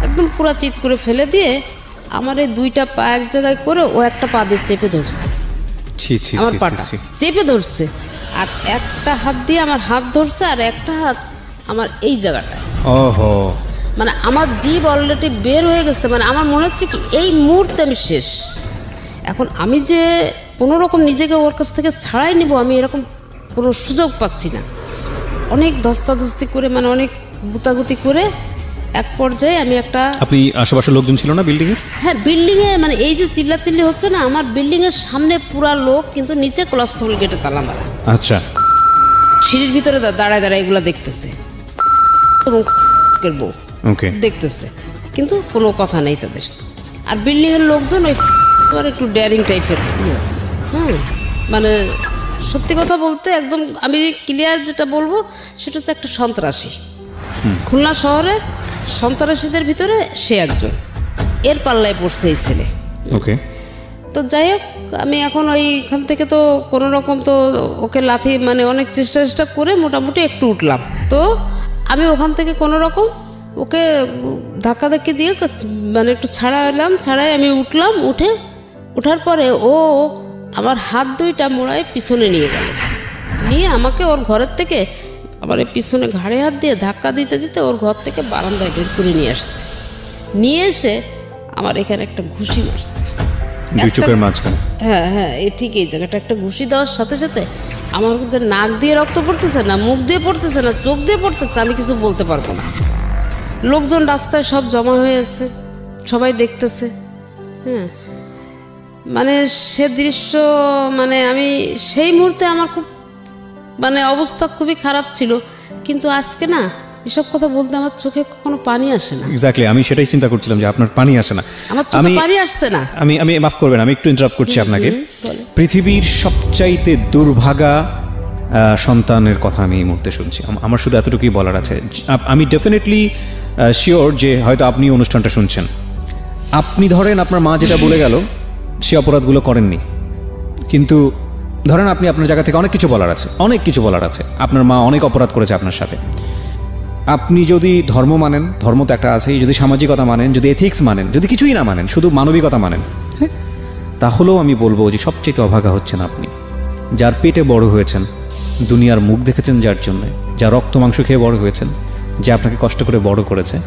একদম পুরা চিৎ করে ফেলে দিয়ে আমার এই দুইটা পা এক জায়গায় করে ও একটা পা দিয়ে চেপে ধরছে, আমার পাটা চেপে ধরছে, আর একটা হাত দিয়ে আমার হাত ধরছে আর একটা হাত আমার এই জায়গাটায়। ওহো, মানে আমার জীব অলরেডি বের হয়ে গেছে, মানে আমার মনে হচ্ছে কি এই মুহূর্তে আমি শেষ। এখন আমি যে কোনো রকম নিজেকে ওর কাছ থেকে ছাড়াই নিব, আমি এরকম কোনো সুযোগ পাচ্ছি না। অনেক ধস্তাধস্তি করে মানে অনেক গুতাগুতি করে এক পর্যায়ে আমি একটা, আপনি আশেপাশের লোকজন ছিল না বিল্ডিং এ? হ্যাঁ বিল্ডিংয়ে, মানে এই যে চিল্লাচিল্লি হচ্ছে না, আমার বিল্ডিংয়ের সামনে পুরা লোক, কিন্তু নিচে কোলাপসিবল গেটে তালা মারা। আচ্ছা, সিঁড়ির ভিতরে দাঁড়ায় এগুলা দেখতেছে এবং বউ দেখতেছে, কিন্তু কোনো কথা নেই তাদের। আর বিল্ডিংয়ের লোকজন ওই একটু ডেয়ারিং টাইপের, মানে সত্যি কথা বলতে একদম আমি ক্লিয়ার যেটা বলবো সেটা হচ্ছে একটা সন্ত্রাসী, খুলনা শহরে সন্ত্রাসীদের ভিতরে সে একজন, এর পাল্লায় পড়ছে এই ছেলে। ওকে, তো যাই হোক আমি এখন ওইখান থেকে তো কোনো রকম তো ওকে লাথি মানে অনেক চেষ্টা করে মোটামুটি একটু উঠলাম। তো আমি ওখান থেকে কোনো রকম ওকে ধাক্কাধাক্কি দিয়ে মানে একটু ছাড়াই আমি উঠলাম। ওঠার পরে ও আমার হাত দুইটা মোড়ায় পিছনে নিয়ে আমাকে ওর ঘরের থেকে আবার পিছনে ঘাড়ে হাত দিয়ে ধাক্কা দিতে ওর ঘর থেকে বারান্দায় বের করে নিয়ে এসে আমার এখানে একটা ঘুষি মারছে চোখের মাঝখানে। হ্যাঁ ঠিক এই জায়গাটা একটা ঘুষি দেওয়ার সাথে সাথে আমার যে নাক দিয়ে রক্ত পড়তেছে না, মুখ দিয়ে পড়তেছে না, চোখ দিয়ে পড়তেছে, আমি কিছু বলতে পারবো না। লোকজন রাস্তায় সব জমা হয়ে আছে, সবাই দেখতেছে। মানে সে দৃশ্য, মানে আমি সেই মুহূর্তে আমার খুব মানে অবস্থা খুবই খারাপ ছিল, কিন্তু আজকে না এসব কথা বলতে আমার চোখে কখনো পানি আসে না। এক্স্যাক্টলি, আমি সেটাই চিন্তা করছিলাম যে আপনার পানি আসে না। আমার চোখে পানি আসছে না। আমি মাফ করবেন, আমি একটু ইন্টারাপ্ট করছি আপনাকে। পৃথিবীর সবচাইতে দুর্ভাগা সন্তানের কথা আমি এই মুহূর্তে শুনছি। আমার শুধু এতটুকুই বলার আছে। আমি ডেফিনেটলি শিওর যে হয়তো আপনি অনুষ্ঠানটা শুনছেন। আপনি ধরেন আপনার মা যেটা বলে গেল সে অপরাধগুলো করেননি, কিন্তু ধরেন আপনি আপনার জায়গা থেকে অনেক কিছু বলার আছে, অনেক কিছু বলার আছে। আপনার মা অনেক অপরাধ করেছে আপনার সাথে। আপনি যদি ধর্ম মানেন, ধর্ম তো একটা আছেই, যদি সামাজিকতা মানেন, যদি এথিক্স মানেন, যদি কিছুই না মানেন, শুধু মানবিকতা মানেন, হ্যাঁ, তাহলেও আমি বলবো যে সবচেয়ে অভাগা হচ্ছেন আপনি। যার পেটে বড় হয়েছেন, দুনিয়ার মুখ দেখেছেন যার জন্য, যা রক্ত মাংস খেয়ে বড় হয়েছেন, যে আপনাকে কষ্ট করে বড় করেছে,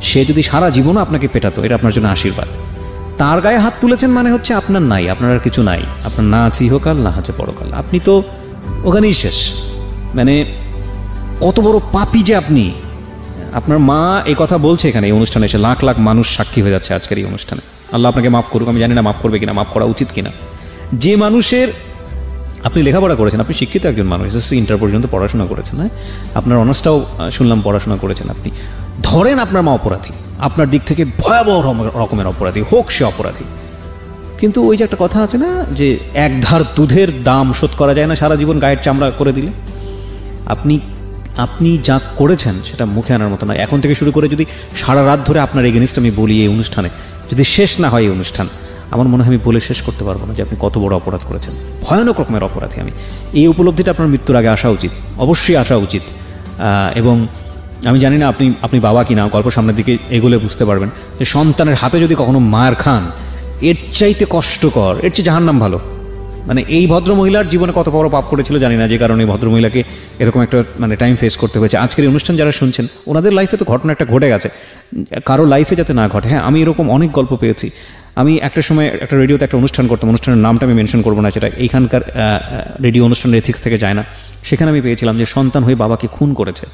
সে যদি সারা জীবনও আপনাকে পেটাতো, এটা আপনার জন্য আশীর্বাদ। তার গায়ে হাত তুলেছেন মানে হচ্ছে আপনার নাই, আপনার আর কিছু নাই, আপনার না আছে ইহকাল, না আছে পরকাল, আপনি তো ওখানেই শেষ। মানে কত বড় পাপী যে আপনি। আপনার মা এই কথা বলছে এখানে এই অনুষ্ঠানে এসে, লাখ লাখ মানুষ সাক্ষী হয়ে যাচ্ছে আজকের এই অনুষ্ঠানে। আল্লাহ আপনাকে মাফ করুক, আমি জানি না মাফ করবে কিনা, মাফ করা উচিত কিনা। যে মানুষের, আপনি লেখাপড়া করেছেন, আপনি শিক্ষিত একজন মানুষ, এসএসসি ইন্টার পর্যন্ত পড়াশোনা করেছেন, হ্যাঁ, আপনার অনার্সটাও শুনলাম পড়াশোনা করেছেন আপনি। ধরেন আপনার মা অপরাধী, আপনার দিক থেকে ভয়াবহ রকমের অপরাধী, হোক সে অপরাধী, কিন্তু ওই যে একটা কথা আছে না যে এক ধার দুধের দাম শোধ করা যায় না সারা জীবন গায়ের চামড়া করে দিলে। আপনি যা করেছেন সেটা মুখে আনার মতো নয়। এখন থেকে শুরু করে যদি সারা রাত ধরে আপনার এগেনিস্ট আমি বলি এই অনুষ্ঠানে, যদি শেষ না হয় এই অনুষ্ঠান, আমার মনে হয় আমি বলে শেষ করতে পারবো না যে আপনি কত বড় অপরাধ করেছেন, ভয়ানক রকমের অপরাধী। আমি এই উপলব্ধিটা আপনার মৃত্যুর আগে আসা উচিত, অবশ্যই আসা উচিত। এবং আমি জানি না আপনি বাবা কিনা, গল্প সামনের দিকে এগুলো বুঝতে পারবেন যে সন্তানের হাতে যদি কখনো মার খান, এর চাইতে কষ্টকর, এর চেয়ে জাহান্নাম ভালো। মানে এই ভদ্রমহিলার জীবনে কত বড় পাপ করেছিল জানি না, যে কারণে এই ভদ্রমহিলাকে এরকম একটা মানে টাইম ফেস করতে হয়েছে। আজকের এই অনুষ্ঠান যারা শুনছেন, ওনাদের লাইফে তো ঘটনা একটা ঘটে গেছে, কারো লাইফে যাতে না ঘটে। হ্যাঁ, আমি এরকম অনেক গল্প পেয়েছি। আমি একটা সময় একটা রেডিওতে একটা অনুষ্ঠান করতাম, অনুষ্ঠানের নামটা আমি মেনশন করবো না, সেটা এইখানকার রেডিও অনুষ্ঠানের এথিক্স থেকে যায় না। সেখানে আমি পেয়েছিলাম যে সন্তান হয়ে বাবাকে খুন করেছে।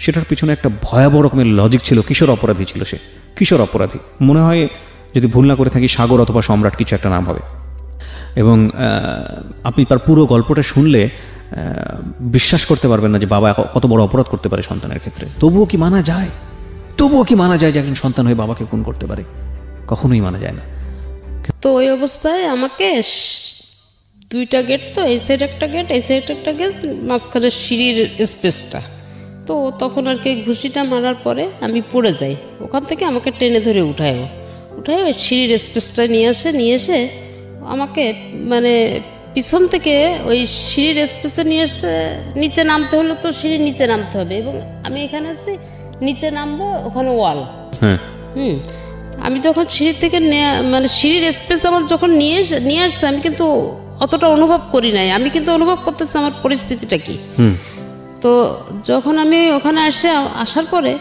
সেটার পিছনে একটা ভয়াবহ রকমের লজিক ছিল। কিশোর অপরাধী ছিল সে, কিশোর অপরাধী। মনে হয় যদি ভুল না করে থাকি সাগর অথবা সম্রাট কিছু একটা নাম হবে। এবং আপনি তার পুরো গল্পটা শুনলে বিশ্বাস করতে পারবেন না যে বাবা কত বড় অপরাধ করতে পারে সন্তানের ক্ষেত্রে। তবুও কি মানা যায়? তবুও কি মানা যায় যে একজন সন্তান হয়ে বাবাকে খুন করতে পারে? কখনোই মানা যায় না। তো ওই অবস্থায় আমাকে দুইটা গেট, তো এই সাইড একটা গেট, এই সাইড একটা গেট, মাঝখানে সিঁড়ির স্পেসটা, তো তখন আর কি ঘুষিটা মারার পরে আমি পড়ে যাই। ওখান থেকে আমাকে টেনে ধরে উঠায় ওই সিঁড়ির স্পেসটা নিয়ে এসে আমাকে মানে পিছন থেকে ওই সিঁড়ির স্পেসে নিয়ে এসে নিচে নামতে হলো। তো সিঁড়ির নিচে নামতে হবে এবং আমি এখানে আসছি নিচে নামবো, ওখানে ওয়াল। আমি যখন সিঁড়ি থেকে মানে সিঁড়ির স্পেস আমার যখন নিয়ে আসছে, আমি কিন্তু অতটা অনুভব করি নাই। আমি কিন্তু অনুভব করতেছি আমার পরিস্থিতিটা কি। তো যখন আমি ওখানে আসার পরে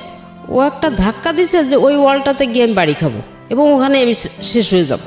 ও একটা ধাক্কা দিছে যে ওই ওয়ালটাতে গিয়ে আমি বাড়ি খাবো এবং ওখানে আমি শেষ হয়ে যাব।